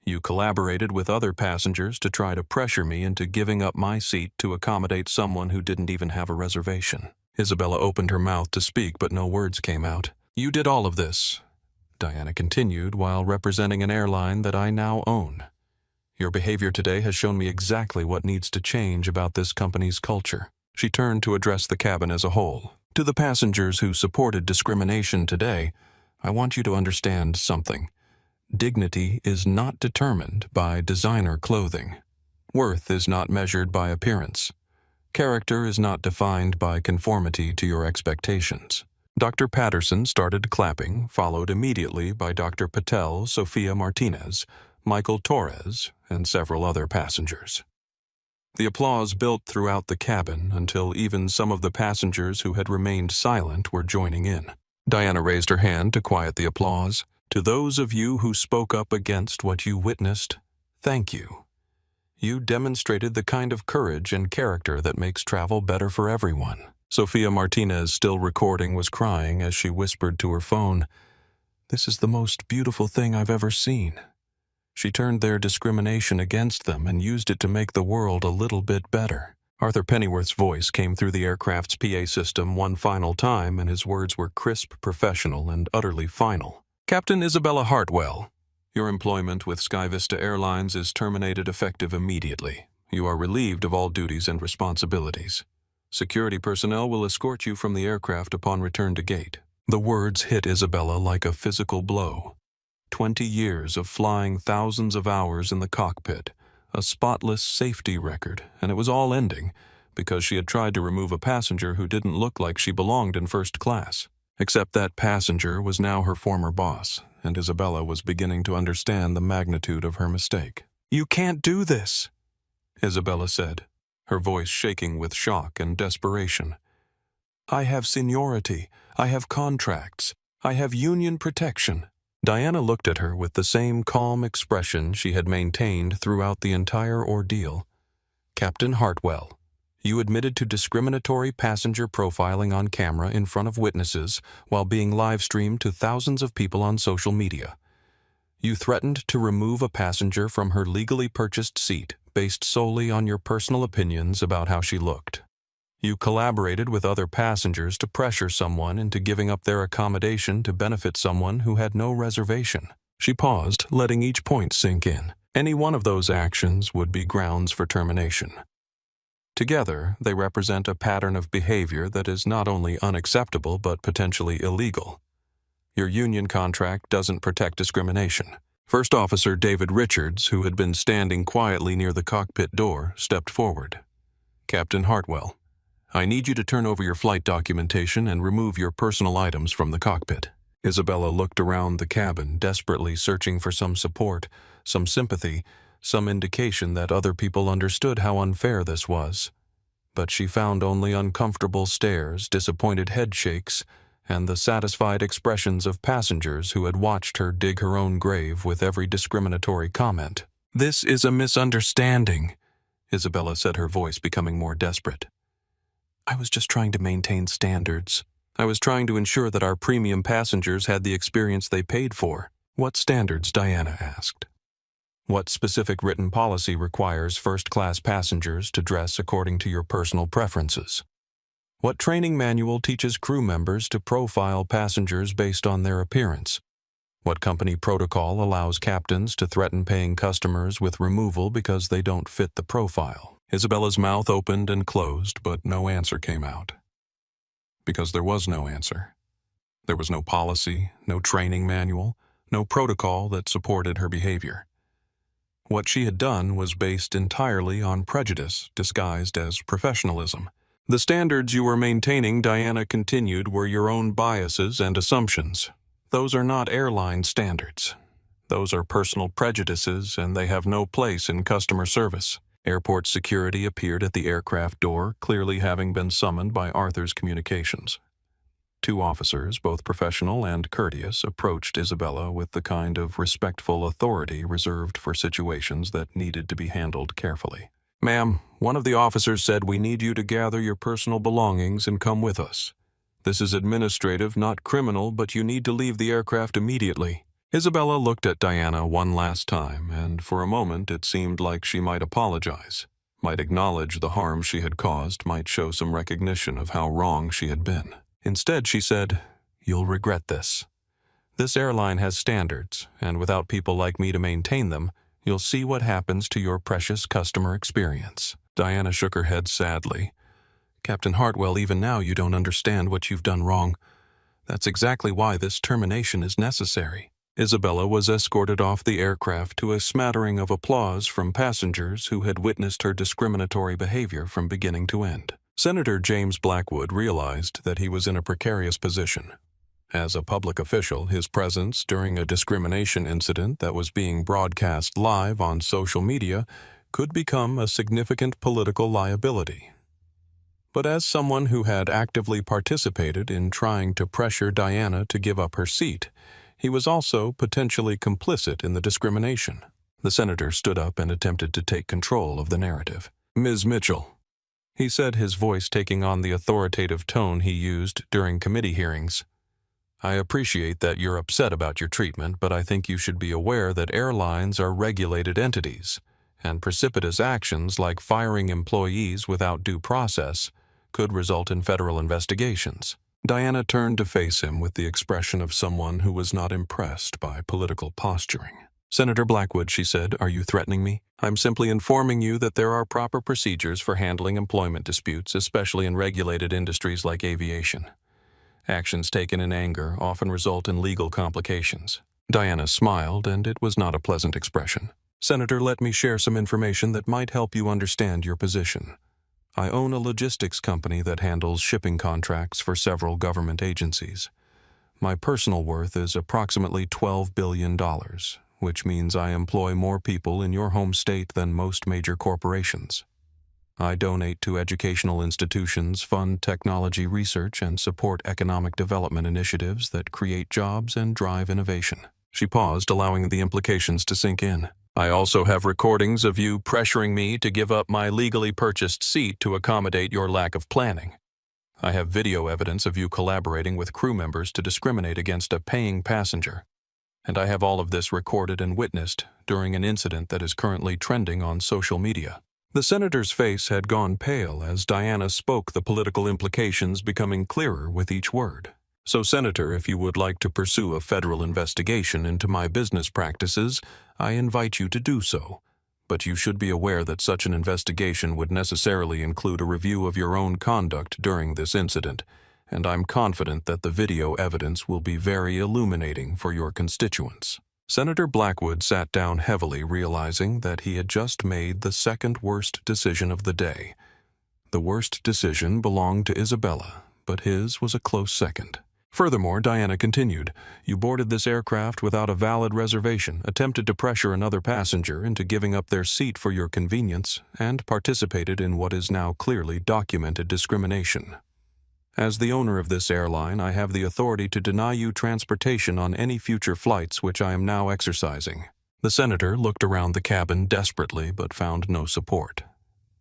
A: You collaborated with other passengers to try to pressure me into giving up my seat to accommodate someone who didn't even have a reservation." Isabella opened her mouth to speak, but no words came out. "You did all of this," Diana continued, "while representing an airline that I now own. Your behavior today has shown me exactly what needs to change about this company's culture." She turned to address the cabin as a whole. "To the passengers who supported discrimination today, I want you to understand something. Dignity is not determined by designer clothing. Worth is not measured by appearance. Character is not defined by conformity to your expectations. Dr. Patterson started clapping, followed immediately by Dr. Patel, Sophia Martinez, Michael Torres, and several other passengers. The applause built throughout the cabin until even some of the passengers who had remained silent were joining in. Diana raised her hand to quiet the applause. To those of you who spoke up against what you witnessed, thank you. You demonstrated the kind of courage and character that makes travel better for everyone. Sophia Martinez, still recording, was crying as she whispered to her phone, "This is the most beautiful thing I've ever seen." She turned their discrimination against them and used it to make the world a little bit better. Arthur Pennyworth's voice came through the aircraft's PA system one final time, and his words were crisp, professional, and utterly final. "Captain Isabella Hartwell, your employment with SkyVista Airlines is terminated effective immediately. You are relieved of all duties and responsibilities. Security personnel will escort you from the aircraft upon return to gate." The words hit Isabella like a physical blow. 20 years of flying thousands of hours in the cockpit, a spotless safety record, and it was all ending because she had tried to remove a passenger who didn't look like she belonged in first class. Except that passenger was now her former boss, and Isabella was beginning to understand the magnitude of her mistake. "You can't do this," Isabella said, her voice shaking with shock and desperation. "I have seniority, I have contracts, I have union protection." Diana looked at her with the same calm expression she had maintained throughout the entire ordeal. "Captain Hartwell, you admitted to discriminatory passenger profiling on camera in front of witnesses while being live-streamed to thousands of people on social media. You threatened to remove a passenger from her legally purchased seat based solely on your personal opinions about how she looked. You collaborated with other passengers to pressure someone into giving up their accommodation to benefit someone who had no reservation." She paused, letting each point sink in. Any one of those actions would be grounds for termination. Together, they represent a pattern of behavior that is not only unacceptable but potentially illegal. Your union contract doesn't protect discrimination. First Officer David Richards, who had been standing quietly near the cockpit door, stepped forward. "Captain Hartwell, I need you to turn over your flight documentation and remove your personal items from the cockpit." Isabella looked around the cabin, desperately searching for some support, some sympathy, some indication that other people understood how unfair this was. But she found only uncomfortable stares, disappointed headshakes, and the satisfied expressions of passengers who had watched her dig her own grave with every discriminatory comment. "This is a misunderstanding," Isabella said, her voice becoming more desperate. "I was just trying to maintain standards. I was trying to ensure that our premium passengers had the experience they paid for." "What standards?" Diana asked. "What specific written policy requires first-class passengers to dress according to your personal preferences? What training manual teaches crew members to profile passengers based on their appearance? What company protocol allows captains to threaten paying customers with removal because they don't fit the profile?" Isabella's mouth opened and closed, but no answer came out. Because there was no answer. There was no policy, no training manual, no protocol that supported her behavior. What she had done was based entirely on prejudice disguised as professionalism. "The standards you were maintaining," Diana continued, "were your own biases and assumptions. Those are not airline standards. Those are personal prejudices, and they have no place in customer service." Airport security appeared at the aircraft door, clearly having been summoned by Arthur's communications. 2 officers, both professional and courteous, approached Isabella with the kind of respectful authority reserved for situations that needed to be handled carefully. "Ma'am, one of the officers said we need you to gather your personal belongings and come with us. This is administrative, not criminal, but you need to leave the aircraft immediately." Isabella looked at Diana one last time, and for a moment it seemed like she might apologize, might acknowledge the harm she had caused, might show some recognition of how wrong she had been. Instead, she said, "You'll regret this. This airline has standards, and without people like me to maintain them, you'll see what happens to your precious customer experience." Diana shook her head sadly. "Captain Hartwell, even now you don't understand what you've done wrong. That's exactly why this termination is necessary." Isabella was escorted off the aircraft to a smattering of applause from passengers who had witnessed her discriminatory behavior from beginning to end. Senator James Blackwood realized that he was in a precarious position. As a public official, his presence during a discrimination incident that was being broadcast live on social media could become a significant political liability. But as someone who had actively participated in trying to pressure Diana to give up her seat, he was also potentially complicit in the discrimination. The senator stood up and attempted to take control of the narrative. "Ms. Mitchell," he said, his voice taking on the authoritative tone he used during committee hearings, "I appreciate that you're upset about your treatment, but I think you should be aware that airlines are regulated entities, and precipitous actions like firing employees without due process could result in federal investigations." Diana turned to face him with the expression of someone who was not impressed by political posturing. "Senator Blackwood," she said, "are you threatening me? I'm simply informing you that there are proper procedures for handling employment disputes, especially in regulated industries like aviation. Actions taken in anger often result in legal complications." Diana smiled, and it was not a pleasant expression. "Senator, let me share some information that might help you understand your position. I own a logistics company that handles shipping contracts for several government agencies. My personal worth is approximately $12 billion, which means I employ more people in your home state than most major corporations. I donate to educational institutions, fund technology research, and support economic development initiatives that create jobs and drive innovation." She paused, allowing the implications to sink in. "I also have recordings of you pressuring me to give up my legally purchased seat to accommodate your lack of planning. I have video evidence of you collaborating with crew members to discriminate against a paying passenger. And I have all of this recorded and witnessed during an incident that is currently trending on social media." The senator's face had gone pale as Diana spoke, the political implications becoming clearer with each word. "So, Senator, if you would like to pursue a federal investigation into my business practices, I invite you to do so. But you should be aware that such an investigation would necessarily include a review of your own conduct during this incident, and I'm confident that the video evidence will be very illuminating for your constituents." Senator Blackwood sat down heavily, realizing that he had just made the second worst decision of the day. The worst decision belonged to Isabella, but his was a close second. Furthermore, Diana continued, "You boarded this aircraft without a valid reservation, attempted to pressure another passenger into giving up their seat for your convenience, and participated in what is now clearly documented discrimination. As the owner of this airline, I have the authority to deny you transportation on any future flights, which I am now exercising." The senator looked around the cabin desperately but found no support.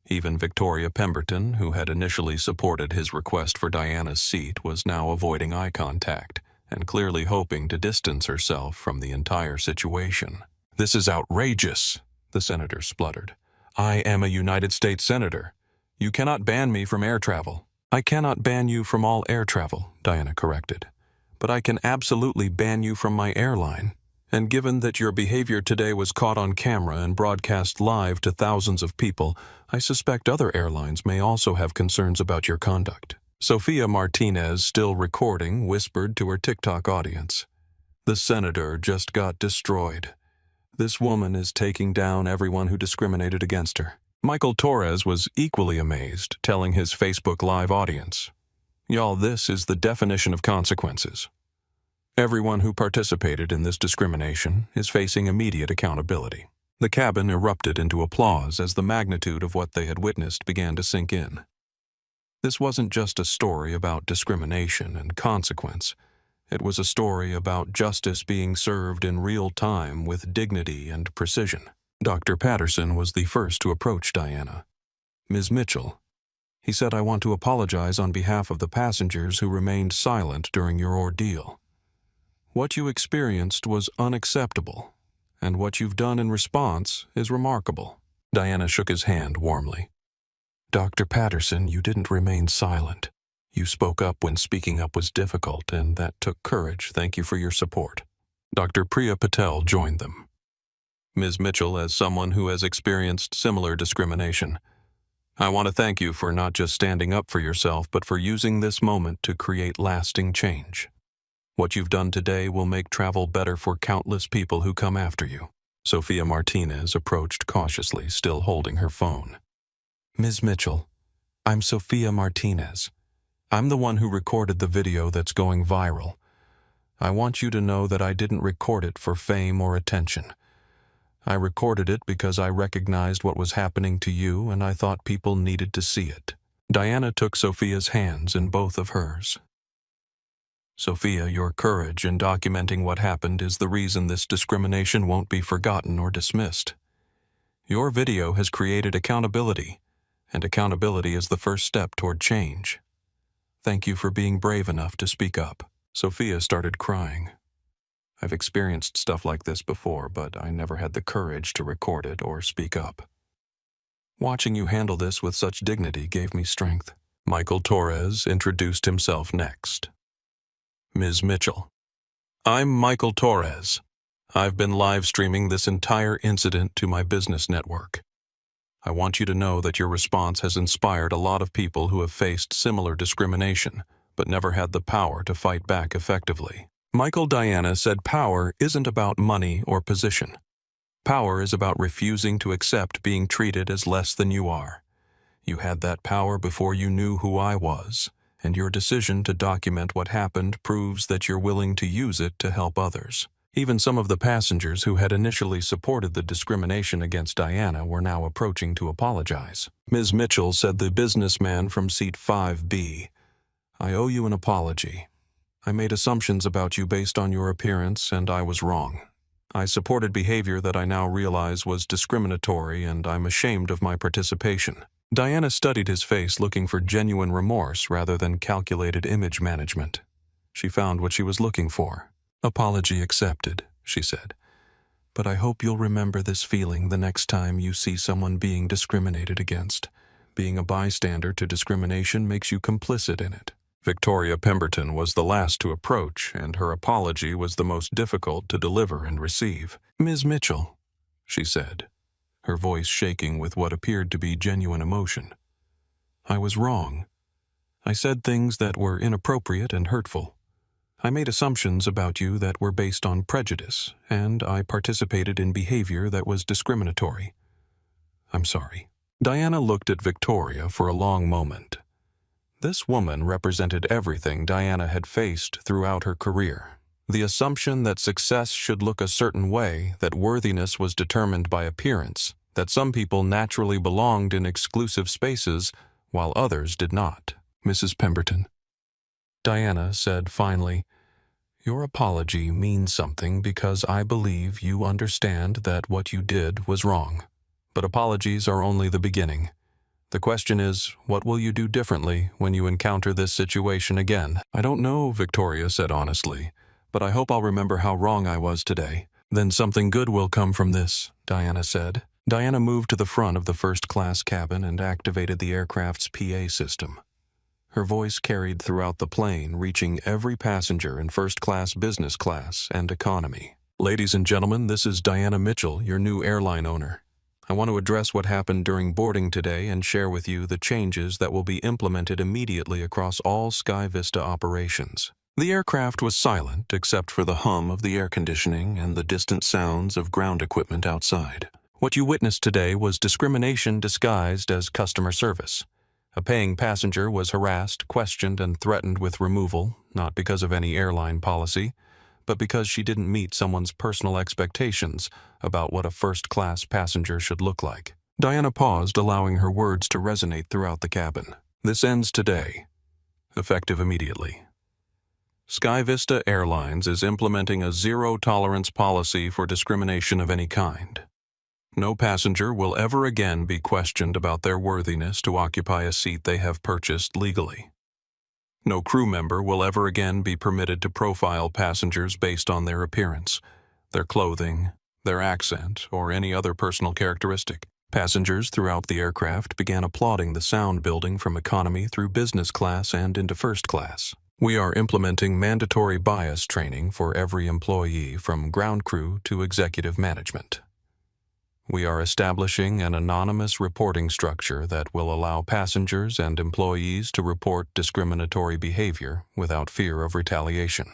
A: Even Victoria Pemberton, who had initially supported his request for Diana's seat, was now avoiding eye contact and clearly hoping to distance herself from the entire situation. "This is outrageous," the senator spluttered. "I am a United States senator. You cannot ban me from air travel." "I cannot ban you from all air travel," Diana corrected, "but I can absolutely ban you from my airline. And given that your behavior today was caught on camera and broadcast live to thousands of people, I suspect other airlines may also have concerns about your conduct." Sophia Martinez, still recording, whispered to her TikTok audience, "The senator just got destroyed. This woman is taking down everyone who discriminated against her." Michael Torres was equally amazed, telling his Facebook Live audience, "Y'all, this is the definition of consequences. Everyone who participated in this discrimination is facing immediate accountability." The cabin erupted into applause as the magnitude of what they had witnessed began to sink in. This wasn't just a story about discrimination and consequence. It was a story about justice being served in real time with dignity and precision. Dr. Patterson was the first to approach Diana. "Ms. Mitchell," he said, "I want to apologize on behalf of the passengers who remained silent during your ordeal. What you experienced was unacceptable, and what you've done in response is remarkable." Diana shook his hand warmly. "Dr. Patterson, you didn't remain silent. You spoke up when speaking up was difficult, and that took courage. Thank you for your support." Dr. Priya Patel joined them. "Ms. Mitchell, as someone who has experienced similar discrimination, I want to thank you for not just standing up for yourself, but for using this moment to create lasting change. What you've done today will make travel better for countless people who come after you." Sophia Martinez approached cautiously, still holding her phone. "Ms. Mitchell, I'm Sophia Martinez. I'm the one who recorded the video that's going viral. I want you to know that I didn't record it for fame or attention. I recorded it because I recognized what was happening to you and I thought people needed to see it. Diana took Sophia's hands in both of hers. Sophia, your courage in documenting what happened is the reason this discrimination won't be forgotten or dismissed. Your video has created accountability, and accountability is the first step toward change. Thank you for being brave enough to speak up. Sophia started crying. I've experienced stuff like this before, but I never had the courage to record it or speak up. Watching you handle this with such dignity gave me strength. Michael Torres introduced himself next. Ms. Mitchell. I'm Michael Torres. I've been live streaming this entire incident to my business network. I want you to know that your response has inspired a lot of people who have faced similar discrimination, but never had the power to fight back effectively. Michael Diana said power isn't about money or position. Power is about refusing to accept being treated as less than you are. You had that power before you knew who I was, and your decision to document what happened proves that you're willing to use it to help others. Even some of the passengers who had initially supported the discrimination against Diana were now approaching to apologize. Ms. Mitchell said the businessman from seat 5B, I owe you an apology. I made assumptions about you based on your appearance, and I was wrong. I supported behavior that I now realize was discriminatory, and I'm ashamed of my participation. Diana studied his face, looking for genuine remorse rather than calculated image management. She found what she was looking for. Apology accepted, she said. But I hope you'll remember this feeling the next time you see someone being discriminated against. Being a bystander to discrimination makes you complicit in it. Victoria Pemberton was the last to approach, and her apology was the most difficult to deliver and receive. Ms. Mitchell, she said, her voice shaking with what appeared to be genuine emotion. I was wrong. I said things that were inappropriate and hurtful. I made assumptions about you that were based on prejudice, and I participated in behavior that was discriminatory. I'm sorry. Diana looked at Victoria for a long moment. This woman represented everything Diana had faced throughout her career. The assumption that success should look a certain way, that worthiness was determined by appearance, that some people naturally belonged in exclusive spaces while others did not. Mrs. Pemberton. Diana said finally, Your apology means something because I believe you understand that what you did was wrong. But apologies are only the beginning. The question is, what will you do differently when you encounter this situation again? I don't know, Victoria said honestly, but I hope I'll remember how wrong I was today. Then something good will come from this, Diana said. Diana moved to the front of the first-class cabin and activated the aircraft's PA system. Her voice carried throughout the plane, reaching every passenger in first class, business class, and economy. Ladies and gentlemen, this is Diana Mitchell, your new airline owner. I want to address what happened during boarding today and share with you the changes that will be implemented immediately across all SkyVista operations. The aircraft was silent except for the hum of the air conditioning and the distant sounds of ground equipment outside. What you witnessed today was discrimination disguised as customer service. A paying passenger was harassed, questioned, and threatened with removal, not because of any airline policy, but because she didn't meet someone's personal expectations about what a first-class passenger should look like. Diana paused, allowing her words to resonate throughout the cabin. This ends today, effective immediately. SkyVista Airlines is implementing a zero-tolerance policy for discrimination of any kind. No passenger will ever again be questioned about their worthiness to occupy a seat they have purchased legally. No crew member will ever again be permitted to profile passengers based on their appearance, their clothing, their accent, or any other personal characteristic. Passengers throughout the aircraft began applauding the sound building from economy through business class and into first class. We are implementing mandatory bias training for every employee from ground crew to executive management. We are establishing an anonymous reporting structure that will allow passengers and employees to report discriminatory behavior without fear of retaliation.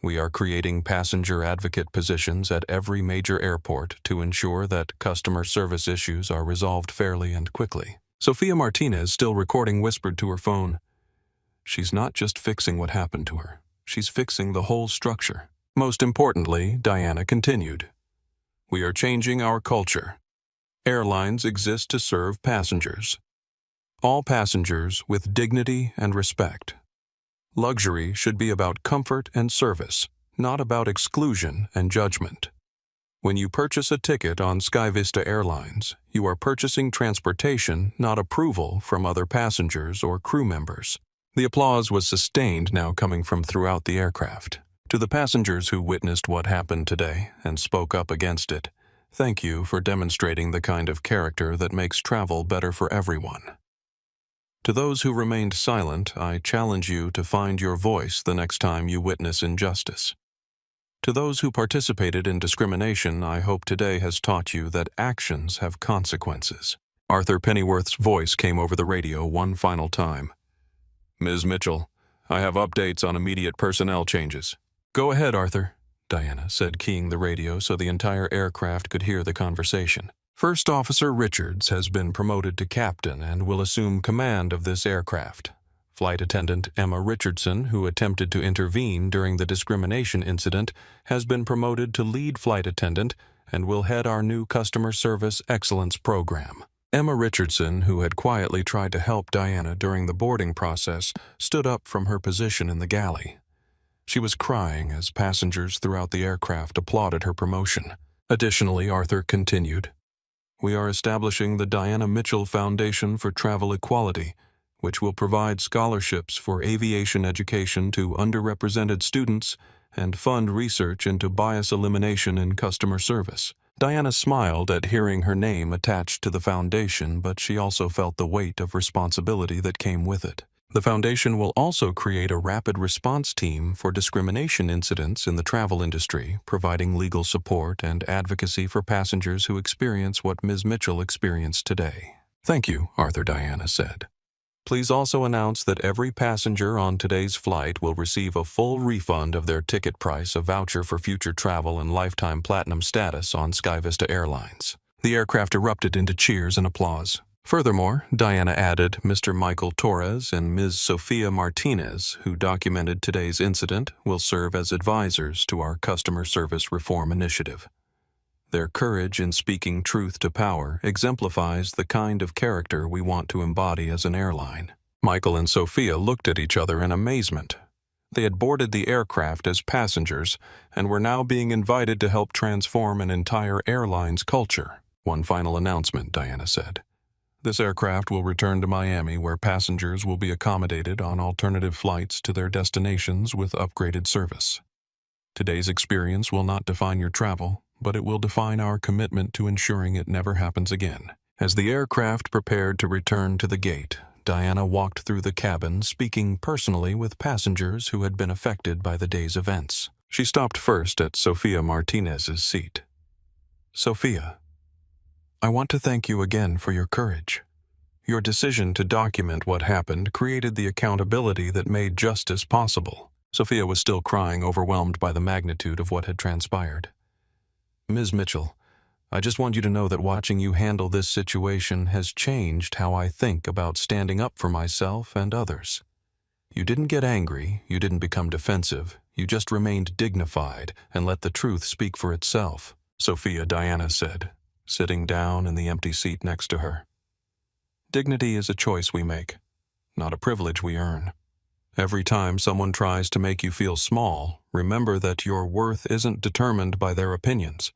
A: We are creating passenger advocate positions at every major airport to ensure that customer service issues are resolved fairly and quickly. Sophia Martinez, still recording, whispered to her phone, "She's not just fixing what happened to her. She's fixing the whole structure." Most importantly, Diana continued, "We are changing our culture. Airlines exist to serve passengers. All passengers with dignity and respect. Luxury should be about comfort and service, not about exclusion and judgment. When you purchase a ticket on SkyVista Airlines, you are purchasing transportation, not approval from other passengers or crew members." The applause was sustained, now coming from throughout the aircraft. To the passengers who witnessed what happened today and spoke up against it, thank you for demonstrating the kind of character that makes travel better for everyone. To those who remained silent, I challenge you to find your voice the next time you witness injustice. To those who participated in discrimination, I hope today has taught you that actions have consequences. Arthur Pennyworth's voice came over the radio one final time. "Ms. Mitchell, I have updates on immediate personnel changes." "Go ahead, Arthur," Diana said, keying the radio so the entire aircraft could hear the conversation. "First Officer Richards has been promoted to captain and will assume command of this aircraft. Flight Attendant Emma Richardson, who attempted to intervene during the discrimination incident, has been promoted to lead flight attendant and will head our new Customer Service Excellence program." Emma Richardson, who had quietly tried to help Diana during the boarding process, stood up from her position in the galley. She was crying as passengers throughout the aircraft applauded her promotion. Additionally, Arthur continued, "We are establishing the Diana Mitchell Foundation for Travel Equality, which will provide scholarships for aviation education to underrepresented students and fund research into bias elimination in customer service." Diana smiled at hearing her name attached to the foundation, but she also felt the weight of responsibility that came with it. The foundation will also create a rapid response team for discrimination incidents in the travel industry, providing legal support and advocacy for passengers who experience what Ms. Mitchell experienced today. "Thank you," Arthur, Diana said. "Please also announce that every passenger on today's flight will receive a full refund of their ticket price, a voucher for future travel, and lifetime platinum status on SkyVista Airlines." The aircraft erupted into cheers and applause. Furthermore, Diana added, Mr. Michael Torres and Ms. Sophia Martinez, who documented today's incident, will serve as advisors to our customer service reform initiative. Their courage in speaking truth to power exemplifies the kind of character we want to embody as an airline. Michael and Sophia looked at each other in amazement. They had boarded the aircraft as passengers and were now being invited to help transform an entire airline's culture. "One final announcement," Diana said. "This aircraft will return to Miami, where passengers will be accommodated on alternative flights to their destinations with upgraded service. Today's experience will not define your travel, but it will define our commitment to ensuring it never happens again." As the aircraft prepared to return to the gate, Diana walked through the cabin, speaking personally with passengers who had been affected by the day's events. She stopped first at Sophia Martinez's seat. "Sophia, I want to thank you again for your courage. Your decision to document what happened created the accountability that made justice possible." Sophia was still crying, overwhelmed by the magnitude of what had transpired. "Ms. Mitchell, I just want you to know that watching you handle this situation has changed how I think about standing up for myself and others. You didn't get angry, you didn't become defensive, you just remained dignified and let the truth speak for itself," Sophia, Diana said, sitting down in the empty seat next to her. "Dignity is a choice we make, not a privilege we earn. Every time someone tries to make you feel small, remember that your worth isn't determined by their opinions.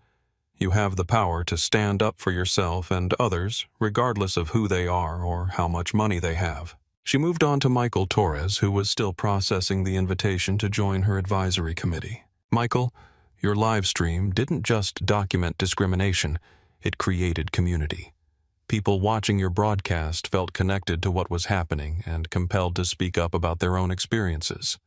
A: You have the power to stand up for yourself and others, regardless of who they are or how much money they have." She moved on to Michael Torres, who was still processing the invitation to join her advisory committee. "Michael, your live stream didn't just document discrimination, it created community. People watching your broadcast felt connected to what was happening and compelled to speak up about their own experiences.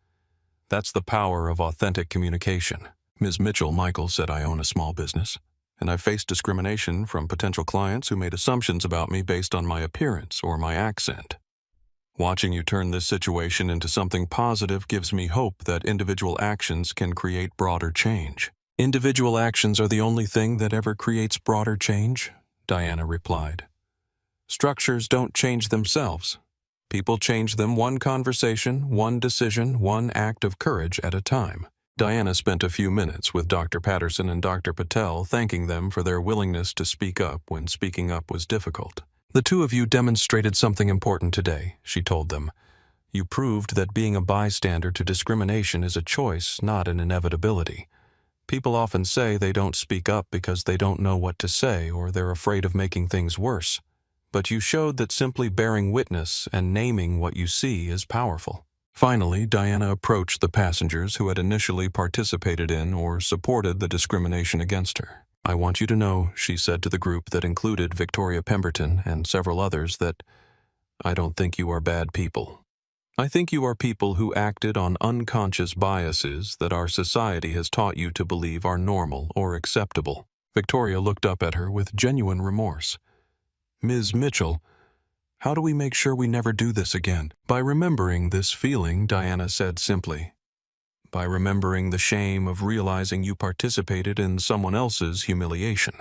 A: That's the power of authentic communication." "Ms. Mitchell," Michael said, "I own a small business, and I've faced discrimination from potential clients who made assumptions about me based on my appearance or my accent. Watching you turn this situation into something positive gives me hope that individual actions can create broader change." "Individual actions are the only thing that ever creates broader change," Diana replied. Structures don't change themselves. People change them one conversation, one decision, one act of courage at a time. Diana spent a few minutes with Dr. Patterson and Dr. Patel, thanking them for their willingness to speak up when speaking up was difficult. "The two of you demonstrated something important today," she told them. "You proved that being a bystander to discrimination is a choice, not an inevitability. People often say they don't speak up because they don't know what to say or they're afraid of making things worse. But you showed that simply bearing witness and naming what you see is powerful." Finally, Diana approached the passengers who had initially participated in or supported the discrimination against her. "I want you to know," she said to the group that included Victoria Pemberton and several others, "that I don't think you are bad people. I think you are people who acted on unconscious biases that our society has taught you to believe are normal or acceptable." Victoria looked up at her with genuine remorse. "Ms. Mitchell, how do we make sure we never do this again?" "By remembering this feeling," Diana said simply. "By remembering the shame of realizing you participated in someone else's humiliation.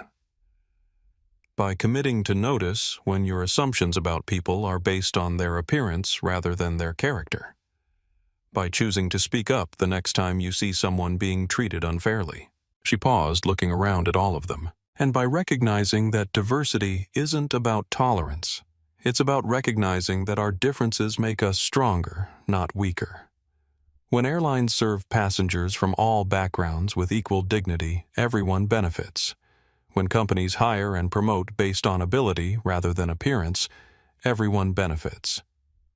A: By committing to notice when your assumptions about people are based on their appearance rather than their character. By choosing to speak up the next time you see someone being treated unfairly." She paused, looking around at all of them. "And by recognizing that diversity isn't about tolerance. It's about recognizing that our differences make us stronger, not weaker. When airlines serve passengers from all backgrounds with equal dignity, everyone benefits. When companies hire and promote based on ability rather than appearance, everyone benefits.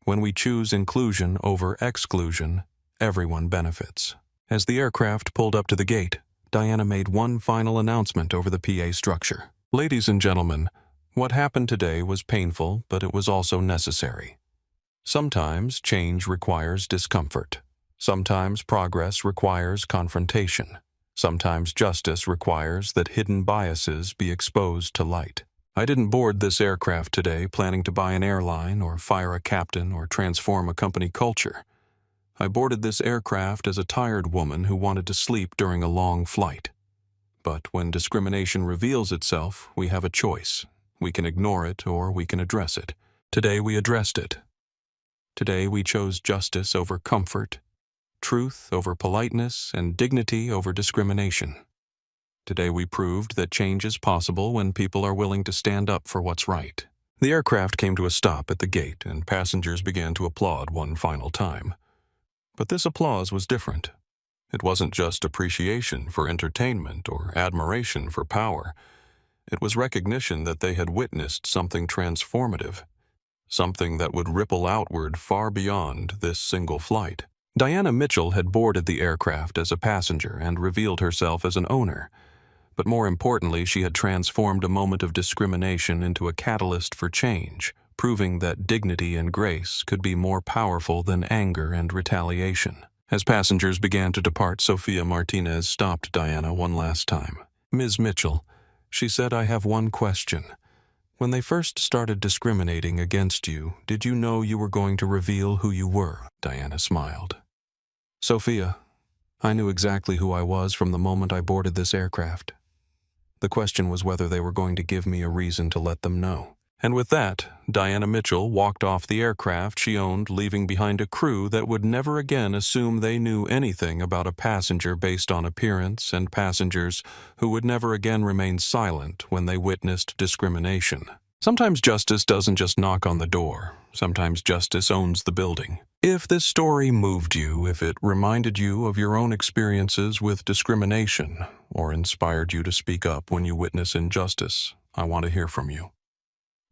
A: When we choose inclusion over exclusion, everyone benefits." As the aircraft pulled up to the gate, Diana made one final announcement over the PA structure. "Ladies and gentlemen, what happened today was painful, but it was also necessary. Sometimes change requires discomfort. Sometimes progress requires confrontation. Sometimes justice requires that hidden biases be exposed to light. I didn't board this aircraft today planning to buy an airline or fire a captain or transform a company culture. I boarded this aircraft as a tired woman who wanted to sleep during a long flight. But when discrimination reveals itself, we have a choice. We can ignore it or we can address it. Today we addressed it. Today we chose justice over comfort, truth over politeness, and dignity over discrimination. Today we proved that change is possible when people are willing to stand up for what's right." The aircraft came to a stop at the gate and passengers began to applaud one final time. But this applause was different. It wasn't just appreciation for entertainment or admiration for power. It was recognition that they had witnessed something transformative, something that would ripple outward far beyond this single flight. Diana Mitchell had boarded the aircraft as a passenger and revealed herself as an owner. But more importantly, she had transformed a moment of discrimination into a catalyst for change, proving that dignity and grace could be more powerful than anger and retaliation. As passengers began to depart, Sophia Martinez stopped Diana one last time. "Ms. Mitchell," she said, "I have one question. When they first started discriminating against you, did you know you were going to reveal who you were?" Diana smiled. "Sophia, I knew exactly who I was from the moment I boarded this aircraft. The question was whether they were going to give me a reason to let them know." And with that, Diana Mitchell walked off the aircraft she owned, leaving behind a crew that would never again assume they knew anything about a passenger based on appearance, and passengers who would never again remain silent when they witnessed discrimination. Sometimes justice doesn't just knock on the door. Sometimes justice owns the building. If this story moved you, if it reminded you of your own experiences with discrimination, or inspired you to speak up when you witness injustice, I want to hear from you.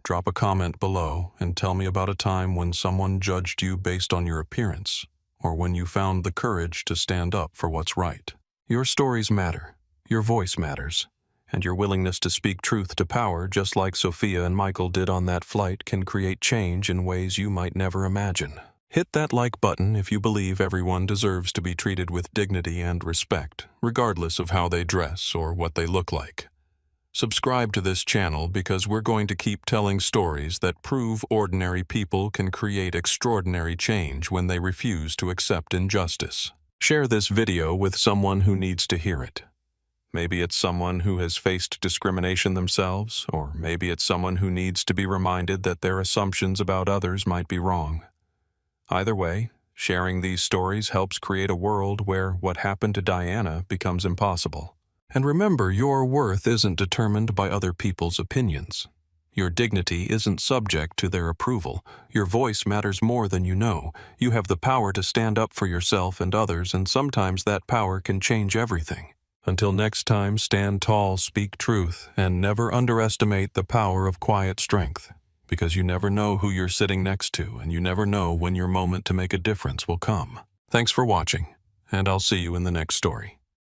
A: Drop a comment below and tell me about a time when someone judged you based on your appearance, or when you found the courage to stand up for what's right. Your stories matter, your voice matters, and your willingness to speak truth to power, just like Sophia and Michael did on that flight, can create change in ways you might never imagine. Hit that like button if you believe everyone deserves to be treated with dignity and respect, regardless of how they dress or what they look like. Subscribe to this channel because we're going to keep telling stories that prove ordinary people can create extraordinary change when they refuse to accept injustice. Share this video with someone who needs to hear it. Maybe it's someone who has faced discrimination themselves, or maybe it's someone who needs to be reminded that their assumptions about others might be wrong. Either way, sharing these stories helps create a world where what happened to Diana becomes impossible. And remember, your worth isn't determined by other people's opinions. Your dignity isn't subject to their approval. Your voice matters more than you know. You have the power to stand up for yourself and others, and sometimes that power can change everything. Until next time, stand tall, speak truth, and never underestimate the power of quiet strength. Because you never know who you're sitting next to, and you never know when your moment to make a difference will come. Thanks for watching, and I'll see you in the next story.